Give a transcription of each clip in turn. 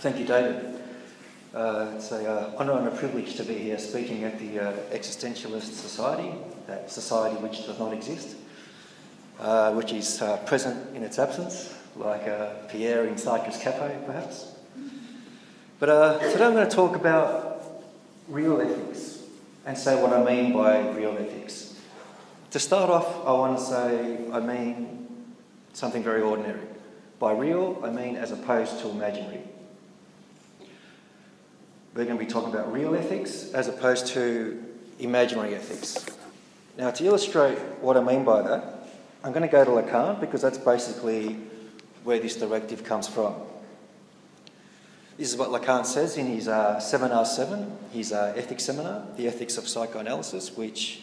Thank you, David. It's an honour and a privilege to be here speaking at the Existentialist Society, that society which does not exist, which is present in its absence, like Pierre in Cyprus Cafe, perhaps. But today I'm going to talk about real ethics and say what I mean by real ethics. To start off, I want to say I mean something very ordinary. By real, I mean as opposed to imaginary. We're going to be talking about real ethics as opposed to imaginary ethics. Now, to illustrate what I mean by that, I'm going to go to Lacan because that's basically where this directive comes from. This is what Lacan says in his Seminar 7, his ethics seminar, The Ethics of Psychoanalysis, which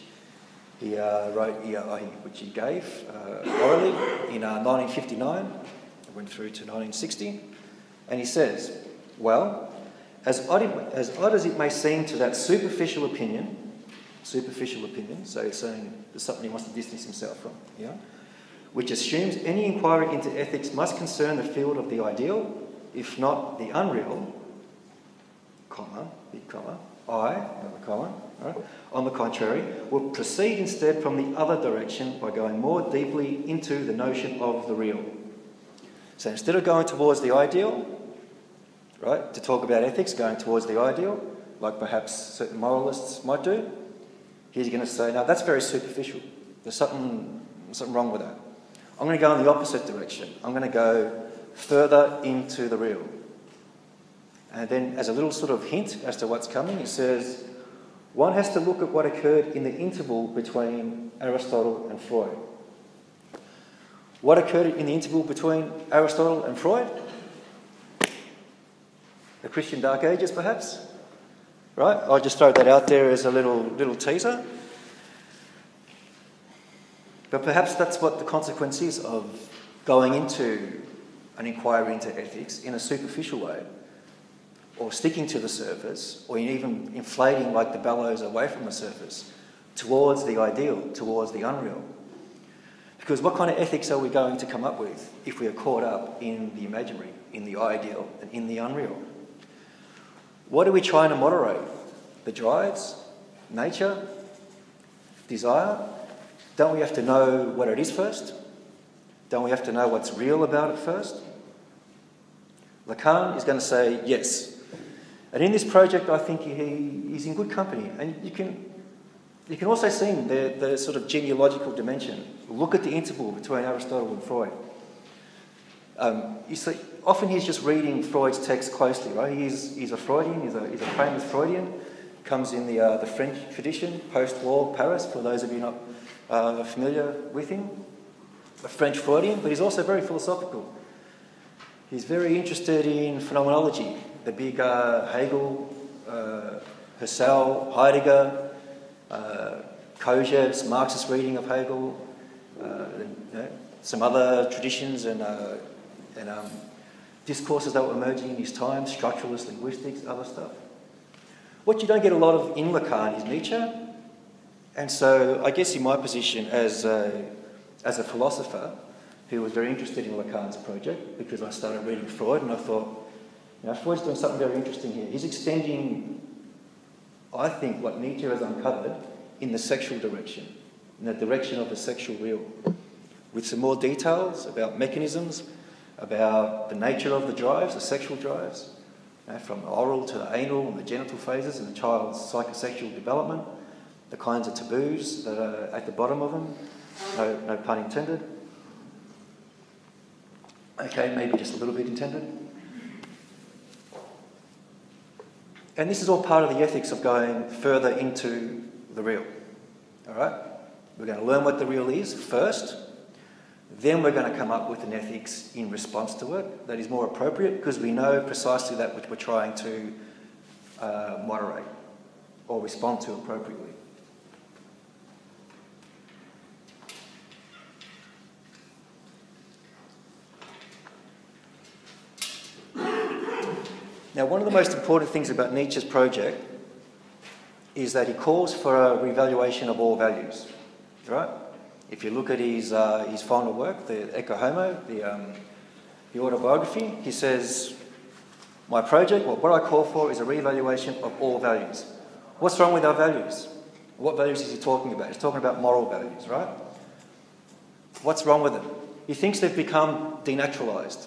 he which he gave orally in 1959. It went through to 1960. And he says, well, as odd as it may seem to that superficial opinion, so he's saying there's something he wants to distance himself from, yeah, which assumes any inquiry into ethics must concern the field of the ideal, if not the unreal, comma, big comma, another comma, right? On the contrary, will proceed instead from the other direction by going more deeply into the notion of the real. So instead of going towards the ideal, right, to talk about ethics, going towards the ideal, like perhaps certain moralists might do, he's going to say, no, that's very superficial. There's something wrong with that. I'm going to go in the opposite direction. I'm going to go further into the real. And then as a little sort of hint as to what's coming, he says, one has to look at what occurred in the interval between Aristotle and Freud. What occurred in the interval between Aristotle and Freud? The Christian Dark Ages, perhaps? Right? I'll just throw that out there as a little teaser. But perhaps that's what the consequence is of going into an inquiry into ethics in a superficial way, or sticking to the surface, or even inflating like the bellows away from the surface, towards the ideal, towards the unreal. Because what kind of ethics are we going to come up with if we are caught up in the imaginary, in the ideal, and in the unreal? What are we trying to moderate? The drives? Nature? Desire? Don't we have to know what it is first? Don't we have to know what's real about it first? Lacan is going to say yes. And in this project, I think he's in good company. And you can also see the sort of genealogical dimension. Look at the interval between Aristotle and Freud. You see, often he's just reading Freud's text closely, right? He's a Freudian, he's a famous Freudian, comes in the French tradition, post-war Paris, for those of you not familiar with him. A French Freudian, but he's also very philosophical. He's very interested in phenomenology, the big Hegel, Husserl, Heidegger, Kojève's Marxist reading of Hegel, some other traditions and discourses that were emerging in his time, structuralist linguistics, other stuff. What you don't get a lot of in Lacan is Nietzsche, and so I guess in my position as a philosopher who was very interested in Lacan's project, because I started reading Freud and I thought, Freud's doing something very interesting here. He's extending, I think, what Nietzsche has uncovered in the sexual direction, in the direction of the sexual real, with some more details about mechanisms, about the nature of the drives, the sexual drives, from the oral to the anal and the genital phases in the child's psychosexual development, the kinds of taboos that are at the bottom of them, no pun intended. Okay, maybe just a little bit intended. And this is all part of the ethics of going further into the real. All right? We're going to learn what the real is first. Then we're going to come up with an ethics in response to it that is more appropriate, because we know precisely that which we're trying to moderate or respond to appropriately. Now, one of the most important things about Nietzsche's project is that he calls for a revaluation of all values, right? If you look at his final work, the Ecce Homo, the autobiography, he says, My project, what I call for, is a re-evaluation of all values. What's wrong with our values? What values is he talking about? He's talking about moral values, right? What's wrong with them? He thinks they've become denaturalised.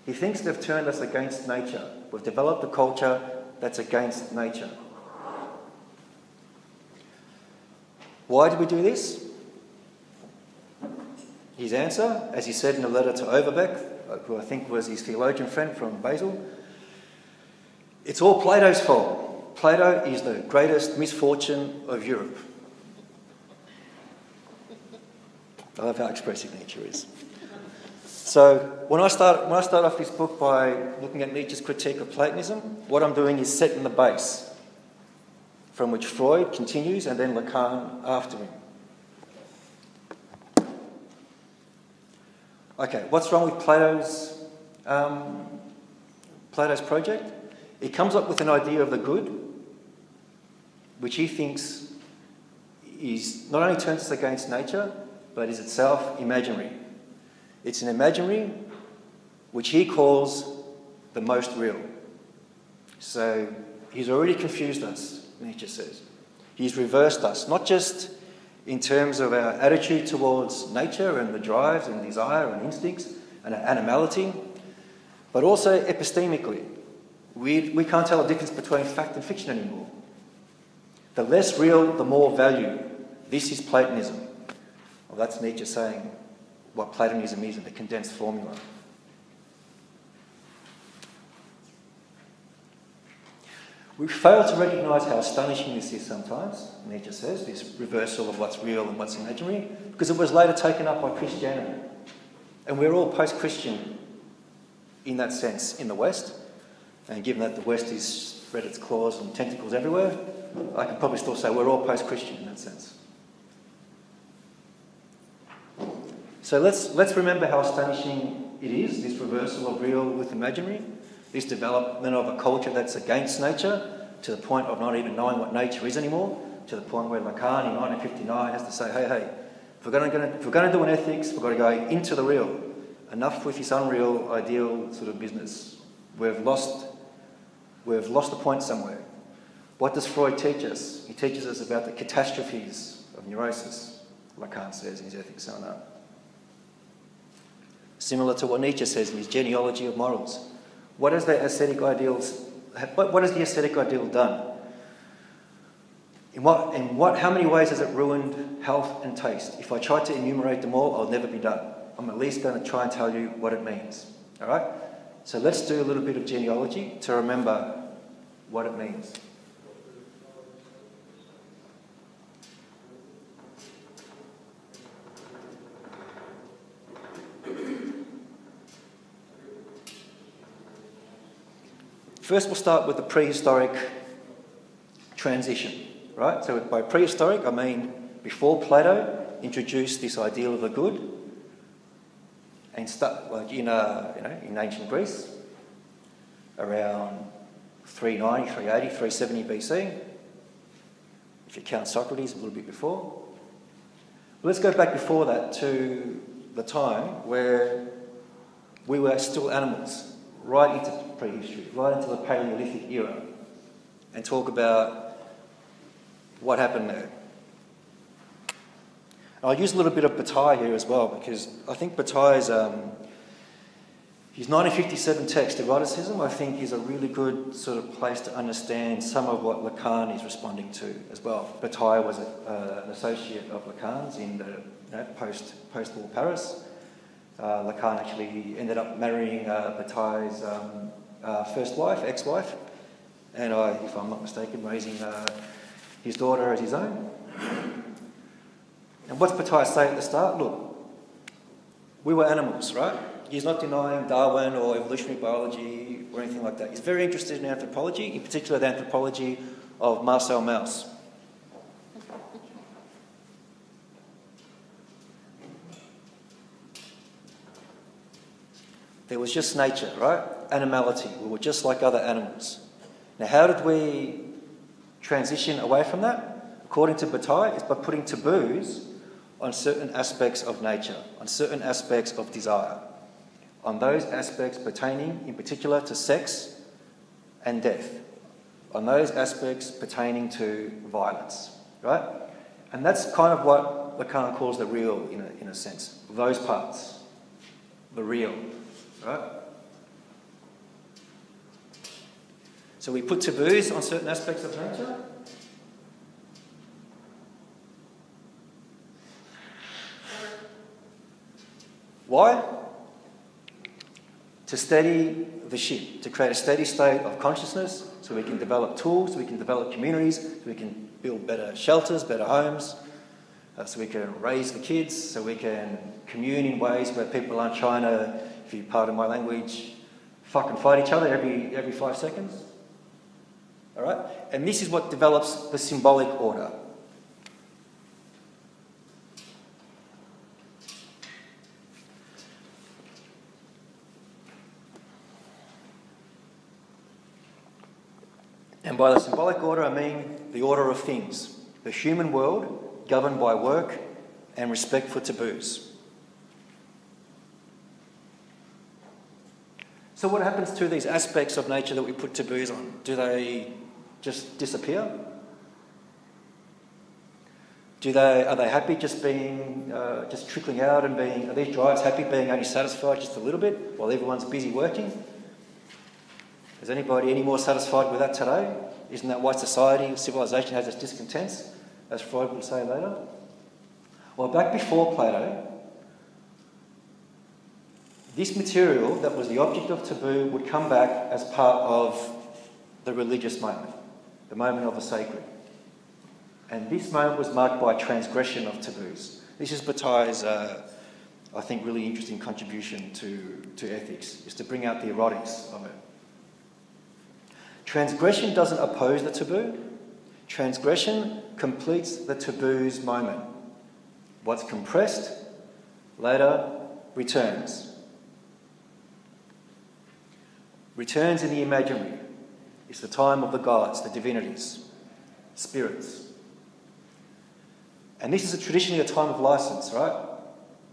He thinks they've turned us against nature. We've developed a culture that's against nature. Why did we do this? His answer, as he said in a letter to Overbeck, who I think was his theologian friend from Basel, it's all Plato's fault. Plato is the greatest misfortune of Europe. I love how expressive Nietzsche is. So when I start off this book by looking at Nietzsche's critique of Platonism, what I'm doing is setting the base from which Freud continues and then Lacan after him. Okay, what's wrong with Plato's project? He comes up with an idea of the good, which he thinks is not only turns us against nature, but is itself imaginary. It's an imaginary which he calls the most real. So he's already confused us, Nietzsche says. He's reversed us, not just in terms of our attitude towards nature and the drives and desire and instincts and our animality, but also epistemically. We can't tell the difference between fact and fiction anymore. The less real, the more value. This is Platonism. Well, that's Nietzsche saying what Platonism is in a condensed formula. We fail to recognise how astonishing this is sometimes, Nietzsche says, this reversal of what's real and what's imaginary, because it was later taken up by Christianity. And we're all post-Christian in that sense in the West. And given that the West has spread its claws and tentacles everywhere, I could probably still say we're all post-Christian in that sense. So let's remember how astonishing it is, this reversal of real with imaginary, this development of a culture that's against nature, to the point of not even knowing what nature is anymore, to the point where Lacan in 1959 has to say, hey, if we're going to do an ethics, we've got to go into the real. Enough with this unreal, ideal sort of business. We've lost the point somewhere. What does Freud teach us? He teaches us about the catastrophes of neurosis, Lacan says in his Ethics on Art. Similar to what Nietzsche says in his Genealogy of Morals. What has the aesthetic ideal done? How many ways has it ruined health and taste? If I tried to enumerate them all, I'll never be done. I'm at least going to try and tell you what it means. All right? So let's do a little bit of genealogy to remember what it means. First, we'll start with the prehistoric transition, right? So by prehistoric, I mean before Plato introduced this ideal of the good, and in ancient Greece, around 390, 380, 370 BC. If you count Socrates, a little bit before. But let's go back before that to the time where we were still animals, right into prehistory, right into the Paleolithic era, and talk about what happened there. I'll use a little bit of Bataille here as well, because I think Bataille's his 1957 text, Eroticism, I think is a really good sort of place to understand some of what Lacan is responding to as well. Bataille was an associate of Lacan's in the post-war Paris. Lacan actually ended up marrying Bataille's first wife, ex-wife, and if I'm not mistaken, raising his daughter as his own. And what's Bataille say at the start? Look, we were animals, right? He's not denying Darwin or evolutionary biology or anything like that. He's very interested in anthropology, in particular the anthropology of Marcel Mauss. There was just nature, right? Animality. We were just like other animals. Now, how did we transition away from that? According to Bataille, it's by putting taboos on certain aspects of nature, on certain aspects of desire, on those aspects pertaining in particular to sex and death, on those aspects pertaining to violence, right? And that's kind of what Lacan calls the real, in a sense. Those parts, the real, right? So we put taboos on certain aspects of nature. Why? To steady the ship, to create a steady state of consciousness so we can develop tools, so we can develop communities, so we can build better shelters, better homes, so we can raise the kids, so we can commune in ways where people aren't trying to, if you pardon my language, fucking fight each other every 5 seconds. All right? And this is what develops the symbolic order. And by the symbolic order, I mean the order of things, the human world governed by work and respect for taboos. So what happens to these aspects of nature that we put taboos on? Do they just disappear? Are they happy just being, just trickling out and being, are these drives happy being only satisfied just a little bit while everyone's busy working? Is anybody any more satisfied with that today? Isn't that why society, civilization has its discontents, as Freud will say later? Well, back before Plato, this material that was the object of taboo would come back as part of the religious moment, the moment of the sacred. And this moment was marked by transgression of taboos. This is Bataille's, I think, really interesting contribution to ethics, is to bring out the erotics of it. Transgression doesn't oppose the taboo. Transgression completes the taboo's moment. What's compressed later returns. Returns in the imaginary. It's the time of the gods, the divinities, spirits. And this is traditionally a time of license, right?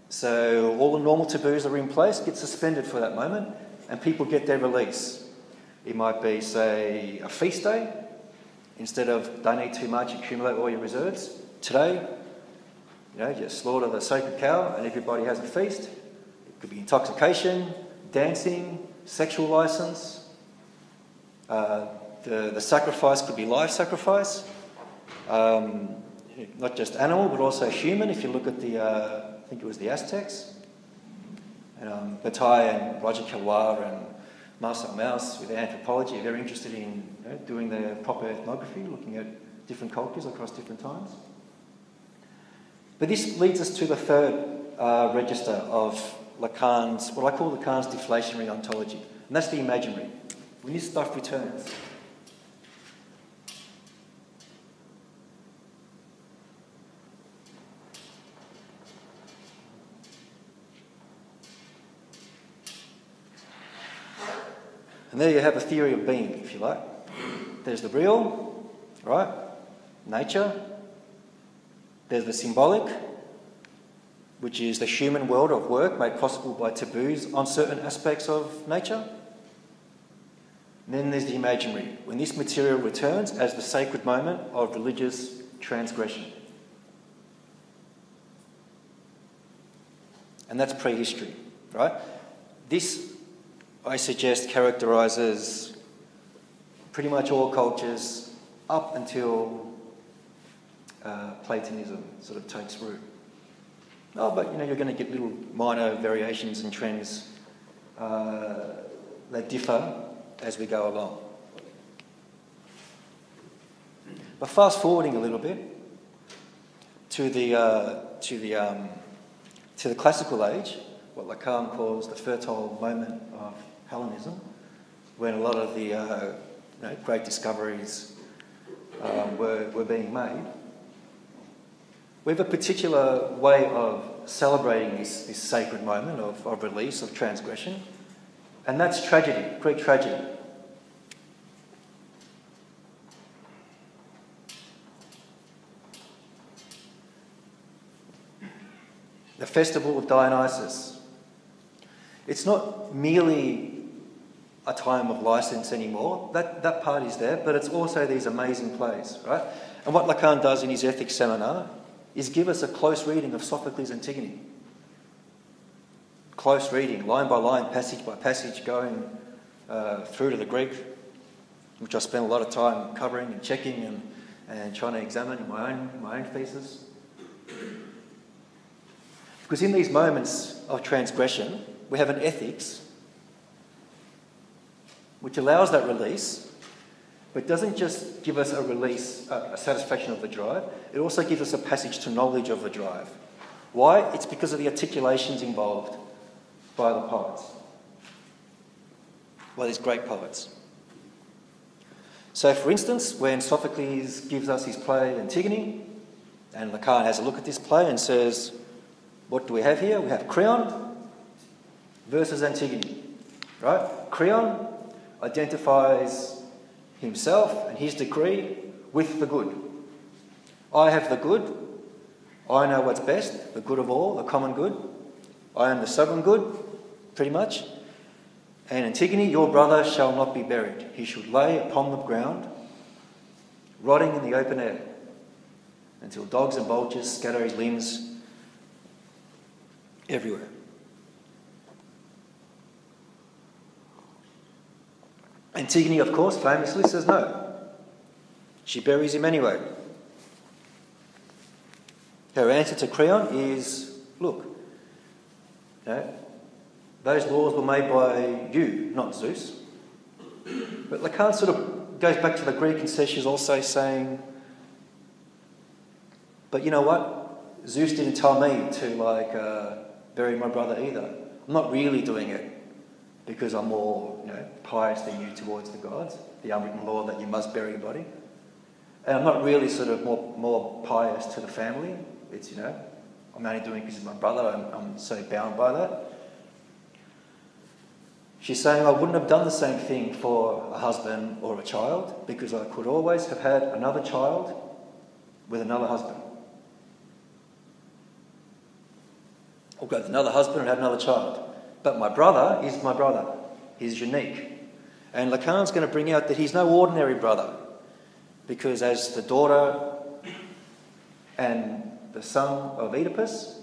So all the normal taboos that are in place get suspended for that moment and people get their release. It might be, say, a feast day. Instead of don't eat too much, accumulate all your reserves. Today, you slaughter the sacred cow and everybody has a feast. It could be intoxication, dancing, sexual license. The sacrifice could be life sacrifice. Not just animal, but also human. If you look at I think it was the Aztecs. Bataille and Roger Caillois and Marcel Mauss, with their anthropology, are very interested in doing their proper ethnography, looking at different cultures across different times. But this leads us to the third register of Lacan's, what I call Lacan's deflationary ontology, and that's the imaginary. When this stuff returns. And there you have a theory of being, if you like. There's the real, right? Nature. There's the symbolic, which is the human world of work made possible by taboos on certain aspects of nature. And then there's the imaginary, when this material returns as the sacred moment of religious transgression. And that's prehistory, right? This, I suggest, characterises pretty much all cultures up until Platonism sort of takes root. Oh, but you're going to get little minor variations and trends that differ as we go along. But fast forwarding a little bit to the classical age, what Lacan calls the fertile moment of Hellenism, when a lot of the great discoveries were being made. We have a particular way of celebrating this sacred moment of release, of transgression, and that's tragedy, Greek tragedy. The festival of Dionysus. It's not merely a time of license anymore. That part is there, but it's also these amazing plays, right? And what Lacan does in his ethics seminar is give us a close reading of Sophocles' Antigone. Close reading, line by line, passage by passage, going through to the Greek, which I spent a lot of time covering and checking and trying to examine in my own thesis. Because in these moments of transgression, we have an ethics which allows that release, but doesn't just give us a release, a satisfaction of the drive, it also gives us a passage to knowledge of the drive. Why? It's because of the articulations involved by the poets, by these great poets. So, for instance, when Sophocles gives us his play Antigone, and Lacan has a look at this play and says, what do we have here? We have Creon versus Antigone, right? Creon identifies himself and his degree with the good. I have the good. I know what's best, the good of all, the common good. I am the sovereign good, pretty much. And Antigone, your brother shall not be buried. He should lay upon the ground, rotting in the open air, until dogs and vultures scatter his limbs everywhere. Antigone, of course, famously says no. She buries him anyway. Her answer to Creon is, look, those laws were made by you, not Zeus. But Lacan sort of goes back to the Greek and says she's also saying, but you know what? Zeus didn't tell me to bury my brother either. I'm not really doing it because I'm more pious than you towards the gods, the unwritten law that you must bury your body. And I'm not really sort of more pious to the family. It's, I'm only doing it because he's my brother. I'm so bound by that. She's saying I wouldn't have done the same thing for a husband or a child because I could always have had another child with another husband. Or go with another husband and have another child. But my brother is my brother. He's unique. And Lacan's going to bring out that he's no ordinary brother because as the daughter and the son of Oedipus,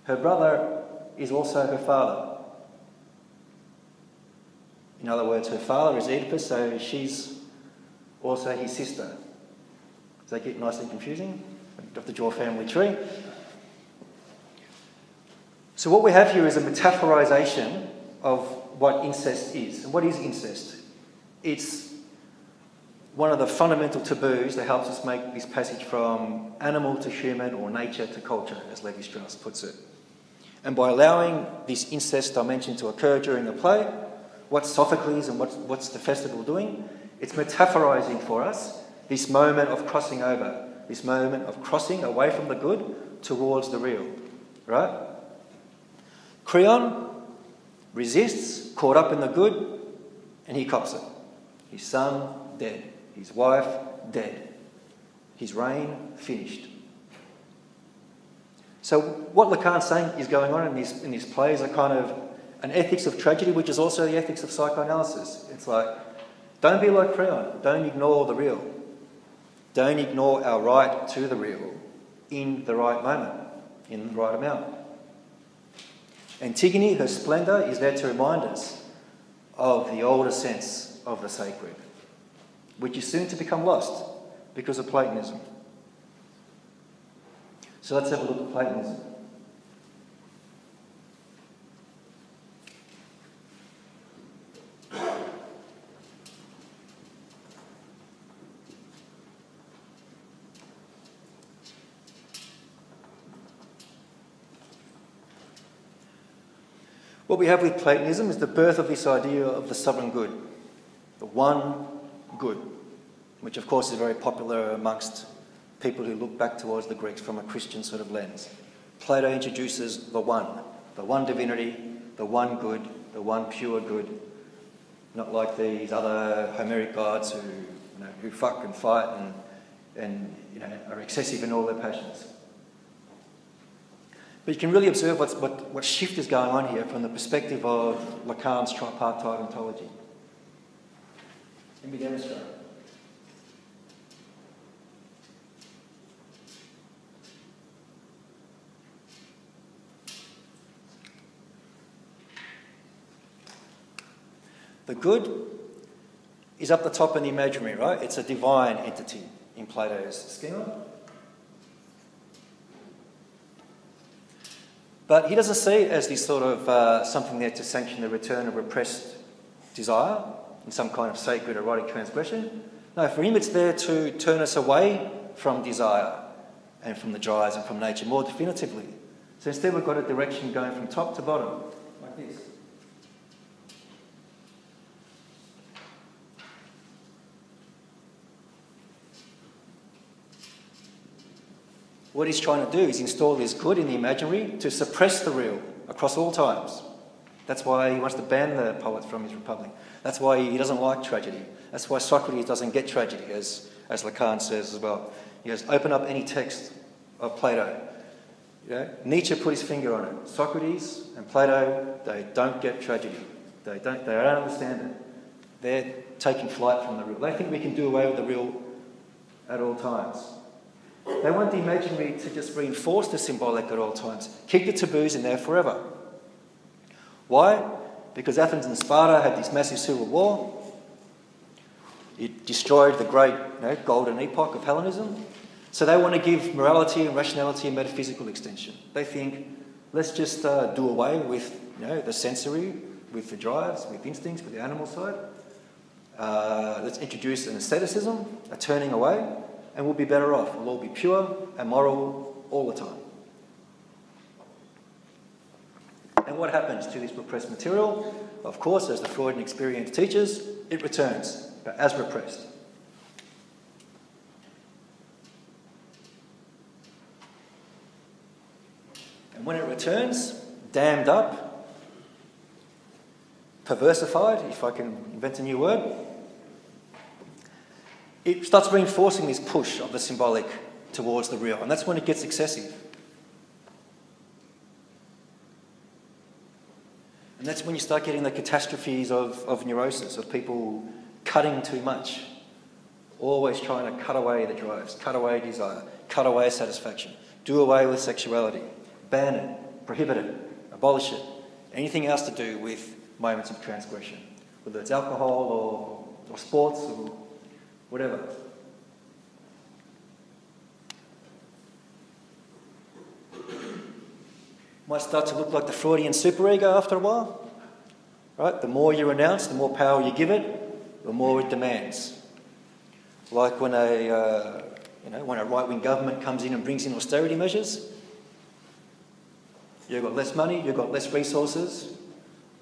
her brother is also her father. In other words, her father is Oedipus, so she's also his sister. Does that get nice and confusing? You have to draw a family tree. So what we have here is a metaphorization of what incest is. And what is incest? It's one of the fundamental taboos that helps us make this passage from animal to human or nature to culture, as Levi-Strauss puts it. And by allowing this incest dimension to occur during the play, what's Sophocles and what's the festival doing? It's metaphorizing for us this moment of crossing over, this moment of crossing away from the good towards the real, right? Creon resists, caught up in the good, and he cops it. His son, dead. His wife, dead. His reign, finished. So what Lacan's saying is going on in these plays are kind of an ethics of tragedy, which is also the ethics of psychoanalysis. It's like, don't be like Creon. Don't ignore the real. Don't ignore our right to the real in the right moment, in the right amount. Antigone, her splendour, is there to remind us of the older sense of the sacred, which is soon to become lost because of Platonism. So let's have a look at Platonism. What we have with Platonism is the birth of this idea of the sovereign good, the one good, which of course is very popular amongst people who look back towards the Greeks from a Christian sort of lens. Plato introduces the one divinity, the one good, the one pure good, not like these other Homeric gods who fuck and fight and are excessive in all their passions. But you can really observe what shift is going on here from the perspective of Lacan's tripartite ontology. Let me demonstrate. The good is up the top in the imaginary, right? It's a divine entity in Plato's schema. But he doesn't see it as this sort of something there to sanction the return of repressed desire in some kind of sacred erotic transgression. No, for him it's there to turn us away from desire and from the drives and from nature more definitively. So instead we've got a direction going from top to bottom, like this. What he's trying to do is install this good in the imaginary to suppress the real across all times. That's why he wants to ban the poets from his Republic. That's why he doesn't like tragedy. That's why Socrates doesn't get tragedy, as Lacan says as well. He goes, open up any text of Plato. You know, Nietzsche put his finger on it. Socrates and Plato, they don't get tragedy. They don't understand it. They're taking flight from the real. They think we can do away with the real at all times. They want the imaginary to just reinforce the symbolic at all times. Keep the taboos in there forever. Why? Because Athens and Sparta had this massive civil war. It destroyed the great golden epoch of Hellenism. So they want to give morality and rationality a metaphysical extension. They think, let's just do away with the sensory, with the drives, with instincts, with the animal side. Let's introduce an asceticism, a turning away, and we'll be better off. We'll all be pure and moral all the time. And what happens to this repressed material? Of course, as the Freudian experience teaches, it returns, but as repressed. And when it returns, dammed up, perversified, if I can invent a new word, it starts reinforcing this push of the symbolic towards the real, and that's when it gets excessive. And that's when you start getting the catastrophes of neurosis, of people cutting too much, always trying to cut away the drives, cut away desire, cut away satisfaction, do away with sexuality, ban it, prohibit it, abolish it, anything else to do with moments of transgression, whether it's alcohol or sports or whatever. Might start to look like the Freudian superego after a while, right? The more you renounce, the more power you give it, the more it demands. Like when a right-wing government comes in and brings in austerity measures, you've got less money, you've got less resources.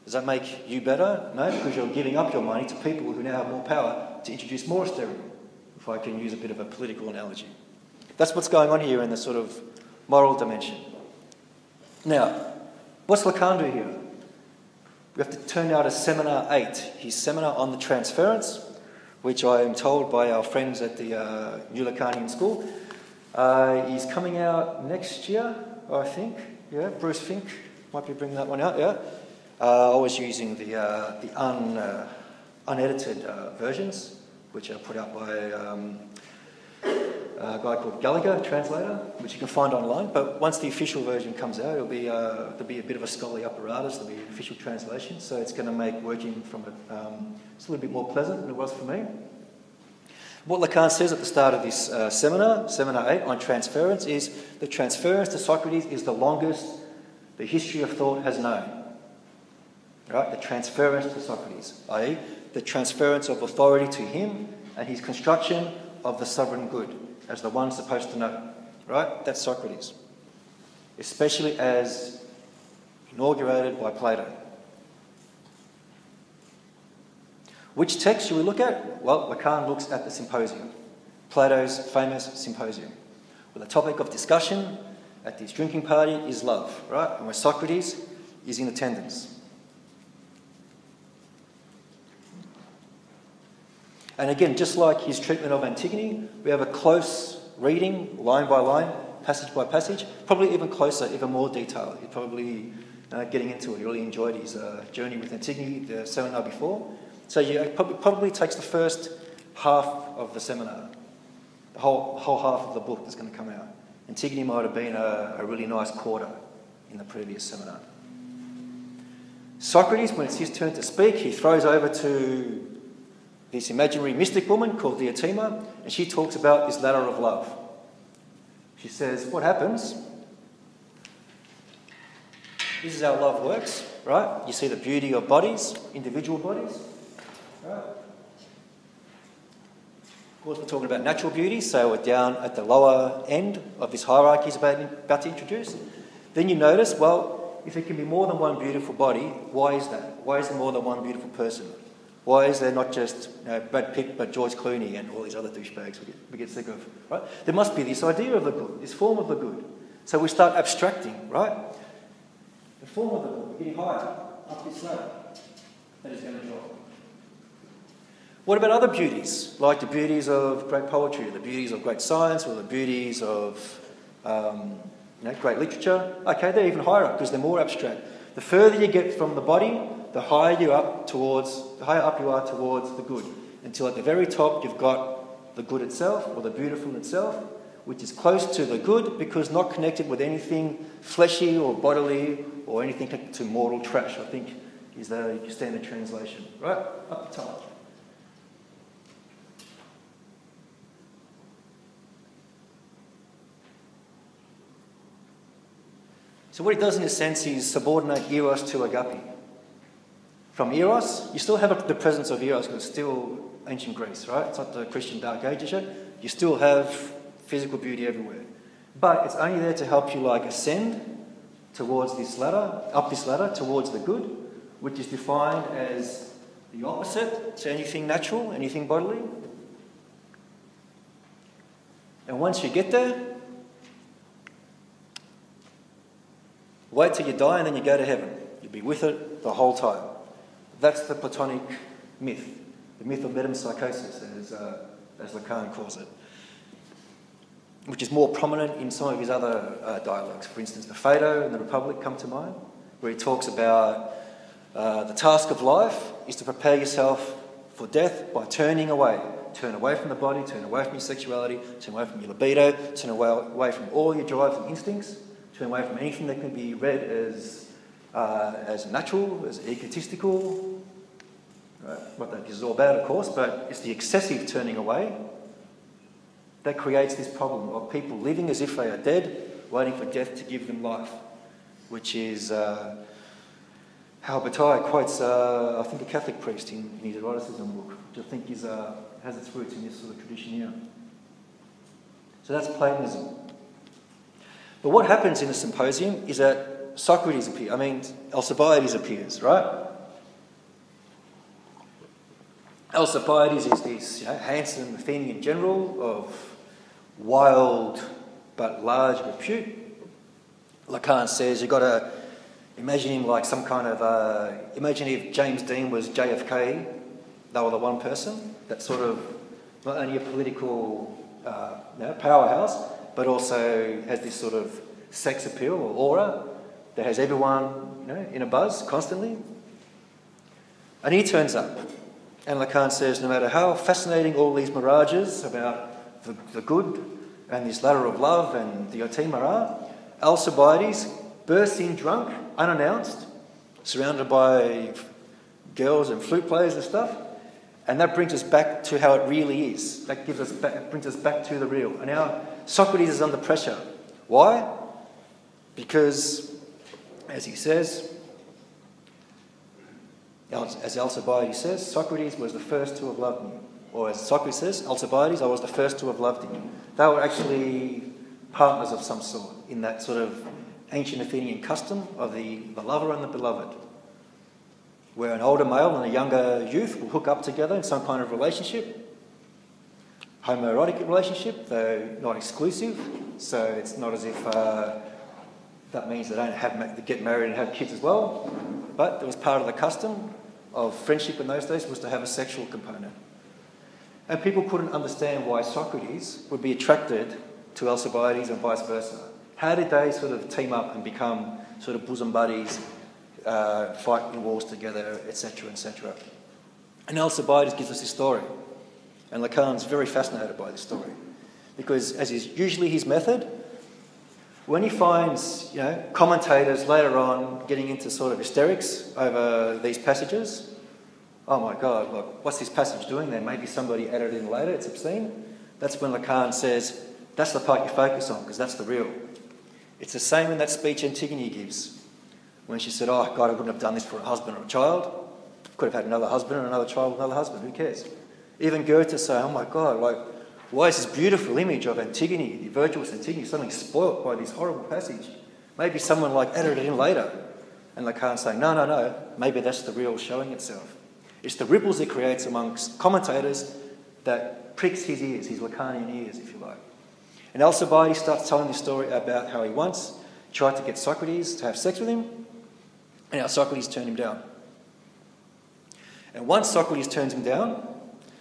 Does that make you better? No, because you're giving up your money to people who now have more power to introduce more austerity, if I can use a bit of a political analogy. That's what's going on here in the sort of moral dimension. Now, what's Lacan do here? We have to turn now to Seminar 8, his seminar on the Transference, which I am told by our friends at the New Lacanian School is coming out next year, I think. Yeah, Bruce Fink might be bringing that one out, yeah. Always using the unedited versions, which are put out by a guy called Gallagher, translator, which you can find online. But once the official version comes out, there'll be a bit of a scholarly apparatus, there'll be an official translation, so it's going to make working from it it's a little bit more pleasant than it was for me. What Lacan says at the start of this seminar, Seminar 8 on Transference, is the transference to Socrates is the longest the history of thought has known. Right? The transference to Socrates, i.e. the transference of authority to him and his construction of the sovereign good as the one supposed to know. Right? That's Socrates. Especially as inaugurated by Plato. Which text should we look at? Well, Lacan looks at the Symposium, Plato's famous Symposium, where the topic of discussion at this drinking party is love, right? And where Socrates is in attendance. And again, just like his treatment of Antigone, we have a close reading, line by line, passage by passage, probably even closer, even more detailed. You're probably getting into it. You really enjoyed his journey with Antigone, the seminar before. So it probably takes the first half of the seminar, the whole half of the book that's going to come out. Antigone might have been a really nice quarter in the previous seminar. Socrates, when it's his turn to speak, he throws over to this imaginary mystic woman called Diotima, and she talks about this ladder of love. She says, what happens? This is how love works, right? You see the beauty of bodies, individual bodies, right? Of course, we're talking about natural beauty, so we're down at the lower end of this hierarchy he's about to introduce. Then you notice, well, if there can be more than one beautiful body, why is that? Why is there more than one beautiful person? Why is there not just Brad Pitt, but George Clooney and all these other douchebags we get sick of, right? There must be this idea of the good, this form of the good. So we start abstracting, right? The form of the good, we're getting higher, up this ladder. That is going to drop. What about other beauties, like the beauties of great poetry, the beauties of great science, or the beauties of great literature? Okay, they're even higher up because they're more abstract. The further you get from the body, the higher you are towards the good, until at the very top you've got the good itself, or the beautiful itself, which is close to the good because not connected with anything fleshy or bodily or anything connected to mortal trash, I think is the standard translation. Right? Up the top. So what he does in a sense is subordinate eros to agape. From eros, you still have the presence of eros because it's still ancient Greece, right? It's not the Christian Dark Ages yet. You still have physical beauty everywhere. But it's only there to help you ascend towards this ladder, up this ladder towards the good, which is defined as the opposite to anything natural, anything bodily. And once you get there, wait till you die and then you go to heaven. You'll be with it the whole time. That's the Platonic myth, the myth of metempsychosis, as Lacan calls it, which is more prominent in some of his other dialogues. For instance, the Phaedo and the Republic come to mind, where he talks about the task of life is to prepare yourself for death by turning away. Turn away from the body, turn away from your sexuality, turn away from your libido, turn away from all your drives and instincts, turn away from anything that can be read as natural, as egotistical. Right? What that is all about, of course, but it's the excessive turning away that creates this problem of people living as if they are dead, waiting for death to give them life, which is how Bataille quotes, I think, a Catholic priest in his eroticism book, which I think has its roots in this sort of tradition here. So that's Platonism. But what happens in the symposium is that Alcibiades appears, right? Alcibiades is this handsome Athenian general of wild but large repute. Lacan says you've got to imagine him like some kind of... imagine if James Dean was JFK, they were the one person. That's sort of not only a political powerhouse, but also has this sort of sex appeal or aura that has everyone in a buzz constantly. And he turns up. And Lacan says no matter how fascinating all these mirages about the good and this ladder of love and the Diotima are, Alcibiades bursts in drunk, unannounced, surrounded by girls and flute players and stuff, and that brings us back to how it really is. That brings us back to the real. And now Socrates is under pressure. Why? Because, as he says, as Alcibiades says, Socrates was the first to have loved me. Or as Socrates says, Alcibiades, I was the first to have loved him. They were actually partners of some sort in that sort of ancient Athenian custom of the lover and the beloved, where an older male and a younger youth will hook up together in some kind of relationship, homoerotic relationship, though not exclusive, so it's not as if that means they get married and have kids as well, but it was part of the custom of friendship in those days was to have a sexual component. And people couldn't understand why Socrates would be attracted to Alcibiades and vice versa? How did they sort of team up and become sort of bosom buddies, fight in wars together, etc., etc.? And Alcibiades gives us this story. And Lacan's very fascinated by this story. Because, as is usually his method, when he finds, commentators later on getting into sort of hysterics over these passages, oh my God, look, what's this passage doing there? Maybe somebody added it in later, it's obscene. That's when Lacan says, that's the part you focus on, because that's the real. It's the same in that speech Antigone gives, when she said, oh God, I wouldn't have done this for a husband or a child. Could have had another husband and another child with another husband, who cares? Even Goethe say, oh my God, why is this beautiful image of Antigone, the virtuous Antigone, suddenly spoilt by this horrible passage? Maybe someone added it in later. And Lacan saying, no, maybe that's the real showing itself. It's the ripples it creates amongst commentators that pricks his ears, his Lacanian ears, if you like. And Alcibiades starts telling this story about how he once tried to get Socrates to have sex with him, and how Socrates turned him down. And once Socrates turns him down,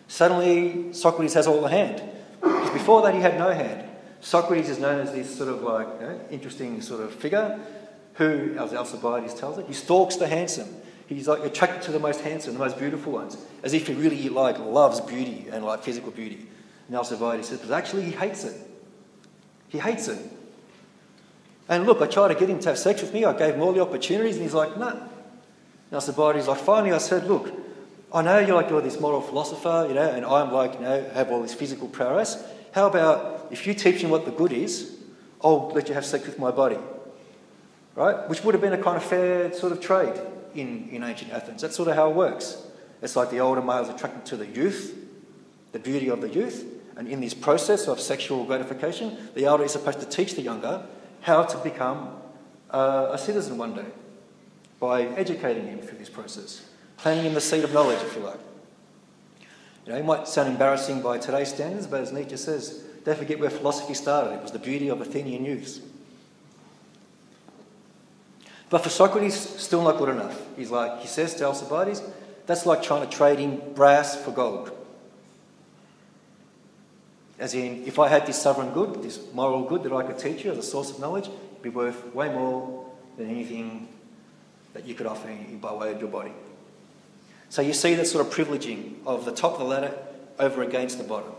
suddenly Socrates has all the hand. Because before that he had no hand. Socrates is known as this sort of interesting sort of figure who, as Alcibiades tells it, he stalks the handsome. He's attracted to the most handsome, the most beautiful ones, as if he really loves beauty and physical beauty. And Alcibiades says, but actually he hates it. He hates it. And look, I tried to get him to have sex with me. I gave him all the opportunities, and he's like, no. And Alcibiades finally I said, look, I know you're this moral philosopher, and I'm have all this physical prowess. How about if you teach me what the good is, I'll let you have sex with my body. Right? Which would have been a kind of fair sort of trade in ancient Athens. That's sort of how it works. It's like the older males attracted to the youth, the beauty of the youth, and in this process of sexual gratification, the elder is supposed to teach the younger how to become a citizen one day by educating him through this process, planting him the seed of knowledge, if you like. It might sound embarrassing by today's standards, but as Nietzsche says, don't forget where philosophy started. It was the beauty of Athenian youths. But for Socrates, still not good enough. He says to Alcibiades, that's like trying to trade in brass for gold. As in, if I had this sovereign good, this moral good that I could teach you as a source of knowledge, it'd be worth way more than anything that you could offer by way of your body. So you see that sort of privileging of the top of the ladder over against the bottom.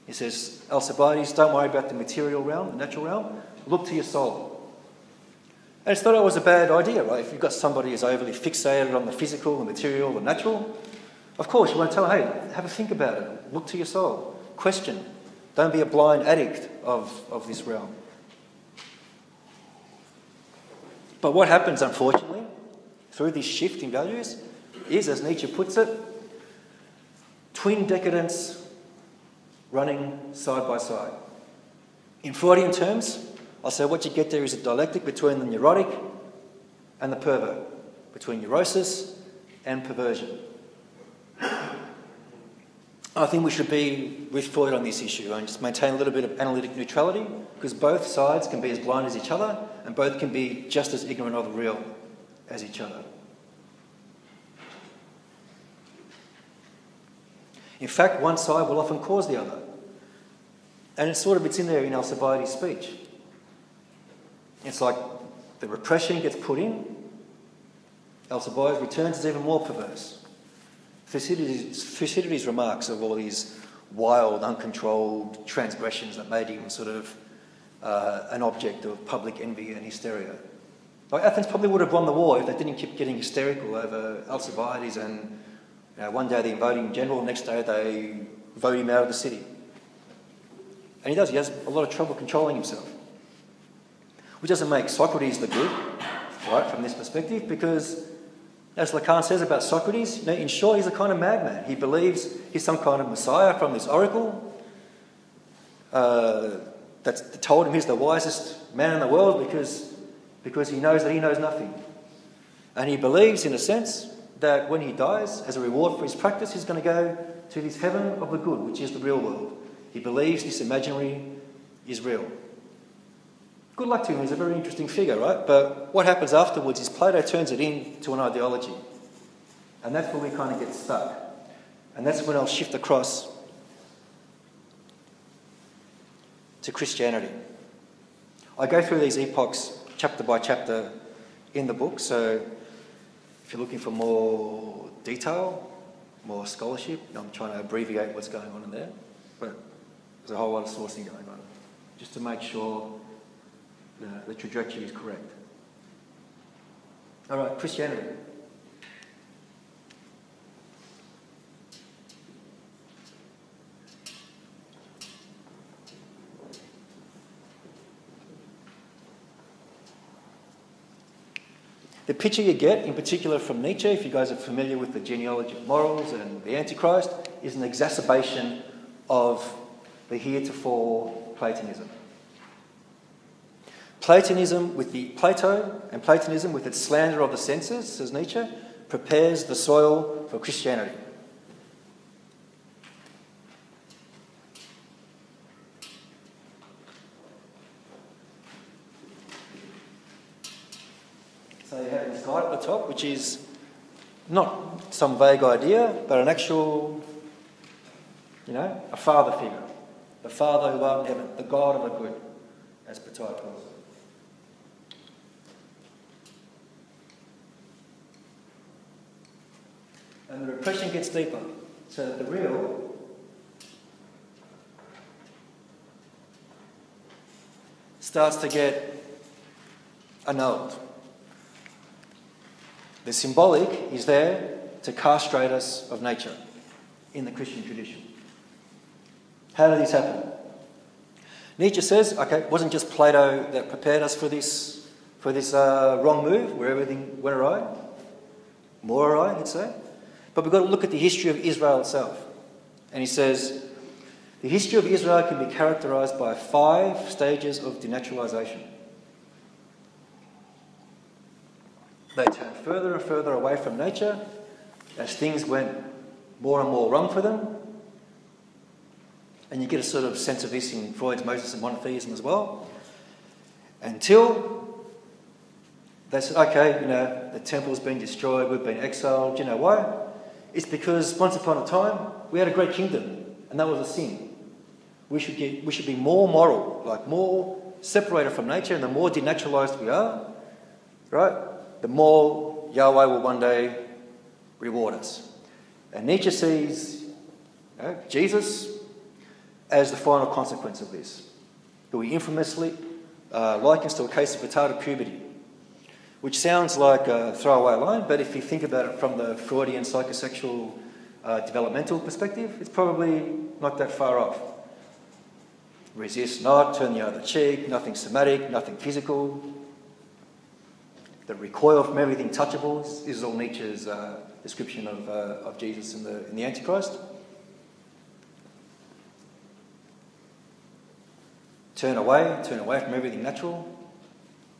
He says, Alcibiades, don't worry about the material realm, the natural realm, look to your soul. And it's not always a bad idea, right? If you've got somebody who's overly fixated on the physical, the material, the natural, of course you want to tell them, hey, have a think about it, look to your soul, question. Don't be a blind addict of this realm. But what happens, unfortunately, through this shift in values is, as Nietzsche puts it, twin decadence running side by side. In Freudian terms, I'll say what you get there is a dialectic between the neurotic and the pervert, between neurosis and perversion. I think we should be with Freud on this issue and just maintain a little bit of analytic neutrality, because both sides can be as blind as each other and both can be just as ignorant of the real as each other. In fact, one side will often cause the other. And it's in there in Alcibiades' speech. It's like the repression gets put in, Alcibiades returns as even more perverse. Thucydides' remarks of all these wild, uncontrolled transgressions that made him an object of public envy and hysteria. Athens probably would have won the war if they didn't keep getting hysterical over Alcibiades, and one day they vote him general, the next day they vote him out of the city. And he has a lot of trouble controlling himself. Which doesn't make Socrates the good, right, from this perspective, because, as Lacan says about Socrates, in short, he's a kind of madman. He believes he's some kind of messiah from this oracle that's told him he's the wisest man in the world because he knows that he knows nothing. And he believes, in a sense, that when he dies, as a reward for his practice, he's going to go to this heaven of the good, which is the real world. He believes this imaginary is real. Good luck to him, he's a very interesting figure, right? But what happens afterwards is Plato turns it into an ideology. And that's where we kind of get stuck. And that's when I'll shift across to Christianity. I go through these epochs chapter by chapter in the book, so if you're looking for more detail, more scholarship, I'm trying to abbreviate what's going on in there, but there's a whole lot of sourcing going on, just to make sure the trajectory is correct. All right, Christianity. The picture you get, in particular from Nietzsche, if you guys are familiar with the genealogy of morals and the Antichrist, is an exacerbation of the heretofore Platonism. Platonism with its slander of the senses, says Nietzsche, prepares the soil for Christianity. So you have this guy at the top, which is not some vague idea, but an actual, a father figure. The Father who art in heaven, the God of the good, as Plato calls it. And the repression gets deeper. So the real starts to get annulled. The symbolic is there to castrate us of nature in the Christian tradition. How did this happen? Nietzsche says, okay, it wasn't just Plato that prepared us for this wrong move where everything went awry, more awry, he'd say. But we've got to look at the history of Israel itself. And he says, the history of Israel can be characterised by 5 stages of denaturalisation. They turned further and further away from nature as things went more and more wrong for them. And you get a sort of sense of this in Freud's Moses and monotheism as well. Until they said, okay, the temple's been destroyed, we've been exiled. Do you know why? It's because once upon a time, we had a great kingdom, and that was a sin. We should be more moral, like more separated from nature, and the more denaturalised we are, right, the more Yahweh will one day reward us. And Nietzsche sees Jesus as the final consequence of this, who he infamously likens to a case of retarded puberty, which sounds like a throwaway line, but if you think about it from the Freudian psychosexual developmental perspective, it's probably not that far off. Resist not, turn the other cheek, nothing somatic, nothing physical. The recoil from everything touchable. This is all Nietzsche's description of Jesus in the Antichrist. Turn away from everything natural.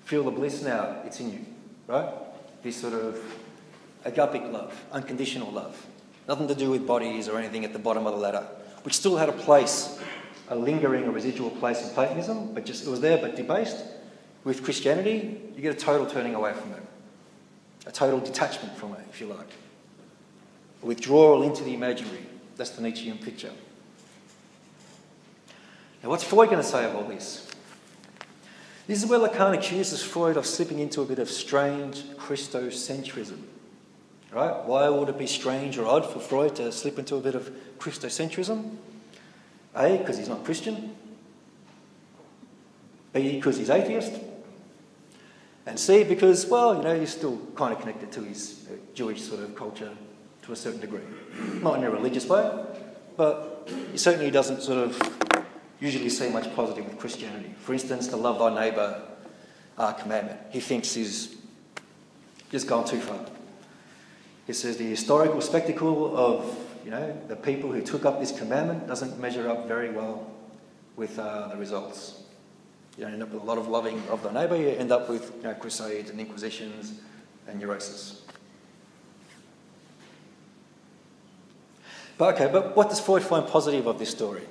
Feel the bliss now, it's in you, right? This sort of agapic love, unconditional love. Nothing to do with bodies or anything at the bottom of the ladder, which still had a place, a lingering, a residual place in Platonism, but it was there but debased. With Christianity, you get a total turning away from it, a total detachment from it, if you like. A withdrawal into the imaginary. That's the Nietzschean picture. Now, what's Freud going to say of all this? This is where Lacan accuses Freud of slipping into a bit of strange Christocentrism. Right? Why would it be strange or odd for Freud to slip into a bit of Christocentrism? A, because he's not Christian. B, because he's atheist. And C, because, he's still kind of connected to his Jewish sort of culture to a certain degree. Not in a religious way, but he certainly doesn't sort of usually see much positive with Christianity. For instance, the love thy neighbour commandment. He thinks is just gone too far. He says the historical spectacle of, the people who took up this commandment doesn't measure up very well with the results. You don't end up with a lot of loving of the neighbour, you end up with crusades and inquisitions and neurosis. But what does Freud find positive of this story?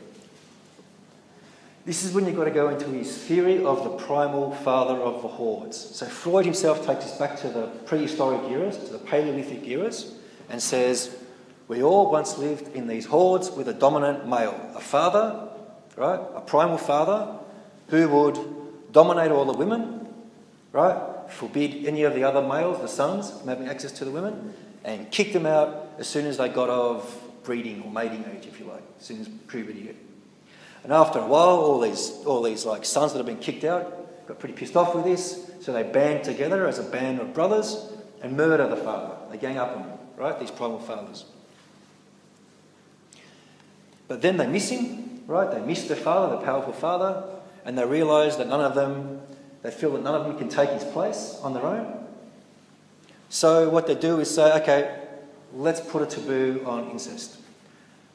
This is when you've got to go into his theory of the primal father of the hordes. So Freud himself takes us back to the prehistoric eras, to the Paleolithic eras, and says, we all once lived in these hordes with a dominant male, a father, right, a primal father, who would dominate all the women, right? Forbid any of the other males, the sons, from having access to the women, and kick them out as soon as they got of breeding or mating age, if you like, as soon as puberty hit. And after a while, all these like sons that have been kicked out got pretty pissed off with this, so they band together as a band of brothers and murder the father. They gang up on him, right? These primal fathers. But then they miss him, right? They miss their father, the powerful father, and they realise that they feel that none of them can take his place on their own. So what they do is say, okay, let's put a taboo on incest.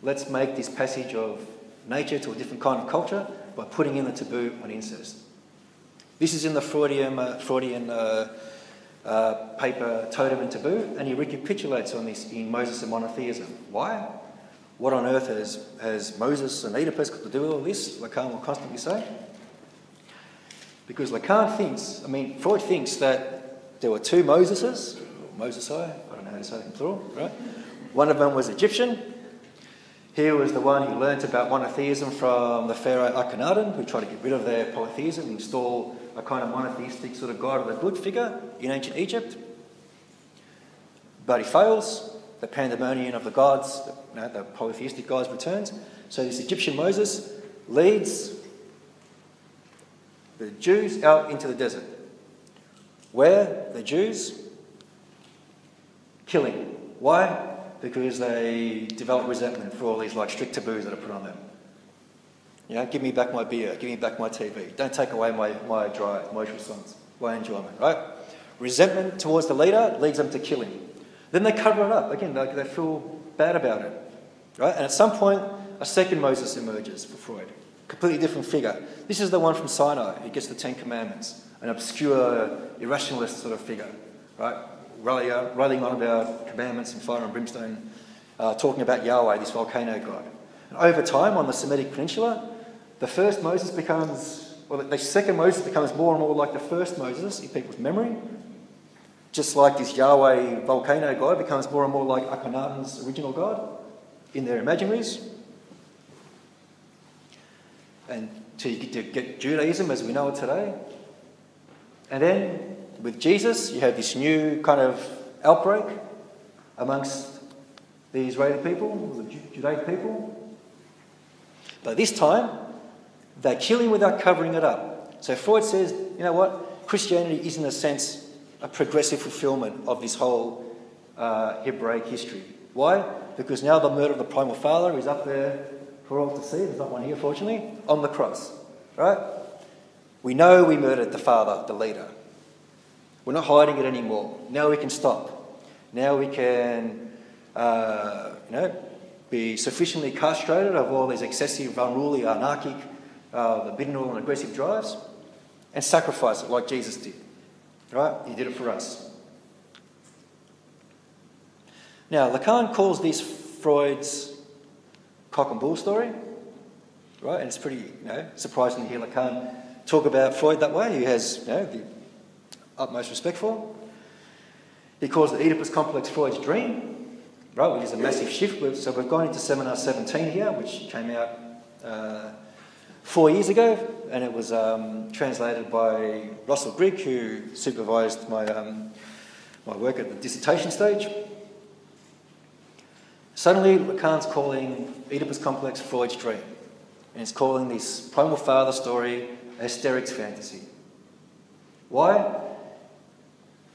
Let's make this passage of nature to a different kind of culture by putting in the taboo on incest. This is in the Freudian paper Totem and Taboo, and he recapitulates on this in Moses and Monotheism. Why? What on earth has Moses and Oedipus got to do with all this? Lacan will constantly say. Because Lacan thinks, Freud thinks that there were two Moseses, or Mosesai, I don't know how to say it in plural, right? One of them was Egyptian. He was the one who learnt about monotheism from the pharaoh Akhenaten, who tried to get rid of their polytheism and install a kind of monotheistic sort of god of the good figure in ancient Egypt. But he fails. The pandemonium of the gods, the polytheistic gods returns. So this Egyptian Moses leads the Jews out into the desert, where the Jews killing. Why? Because they develop resentment for all these like strict taboos that are put on them. You know, give me back my beer, give me back my TV, don't take away my drive, my response, my enjoyment, right? Resentment towards the leader leads them to killing. Then they cover it up. Again, they feel bad about it, right? And at some point, a second Moses emerges for Freud. Completely different figure. This is the one from Sinai who gets the Ten Commandments, an obscure, irrationalist sort of figure, right? Rallying on about commandments and fire and brimstone, talking about Yahweh, this volcano god. And over time, on the Semitic Peninsula, the second Moses becomes more and more like the first Moses in people's memory. Just like this Yahweh volcano god becomes more and more like Akhenaten's original god in their imaginaries. And to get Judaism as we know it today. And then with Jesus, you have this new kind of outbreak amongst the Israeli people, the Judaic people. But this time, they're killing without covering it up. So Freud says, you know what? Christianity is in a sense a progressive fulfillment of this whole Hebraic history. Why? Because now the murder of the primal father is up there for all to see. There's not one here, fortunately, on the cross. Right? We know we murdered the father, the leader. We're not hiding it anymore. Now we can stop. Now we can, be sufficiently castrated of all these excessive, unruly, anarchic, libidinal and aggressive drives, and sacrifice it like Jesus did. Right? He did it for us. Now, Lacan calls this Freud's cock and bull story, right? And it's pretty, surprising to hear Lacan talk about Freud that way. He has, the utmost respect for. He calls the Oedipus complex Freud's dream, right? Which is a massive shift. So we've gone into seminar 17 here, which came out 4 years ago, and it was translated by Russell Grigg, who supervised my work at the dissertation stage. Suddenly, Lacan's calling Oedipus complex Freud's dream, and he's calling this primal father story a hysteric's fantasy. Why?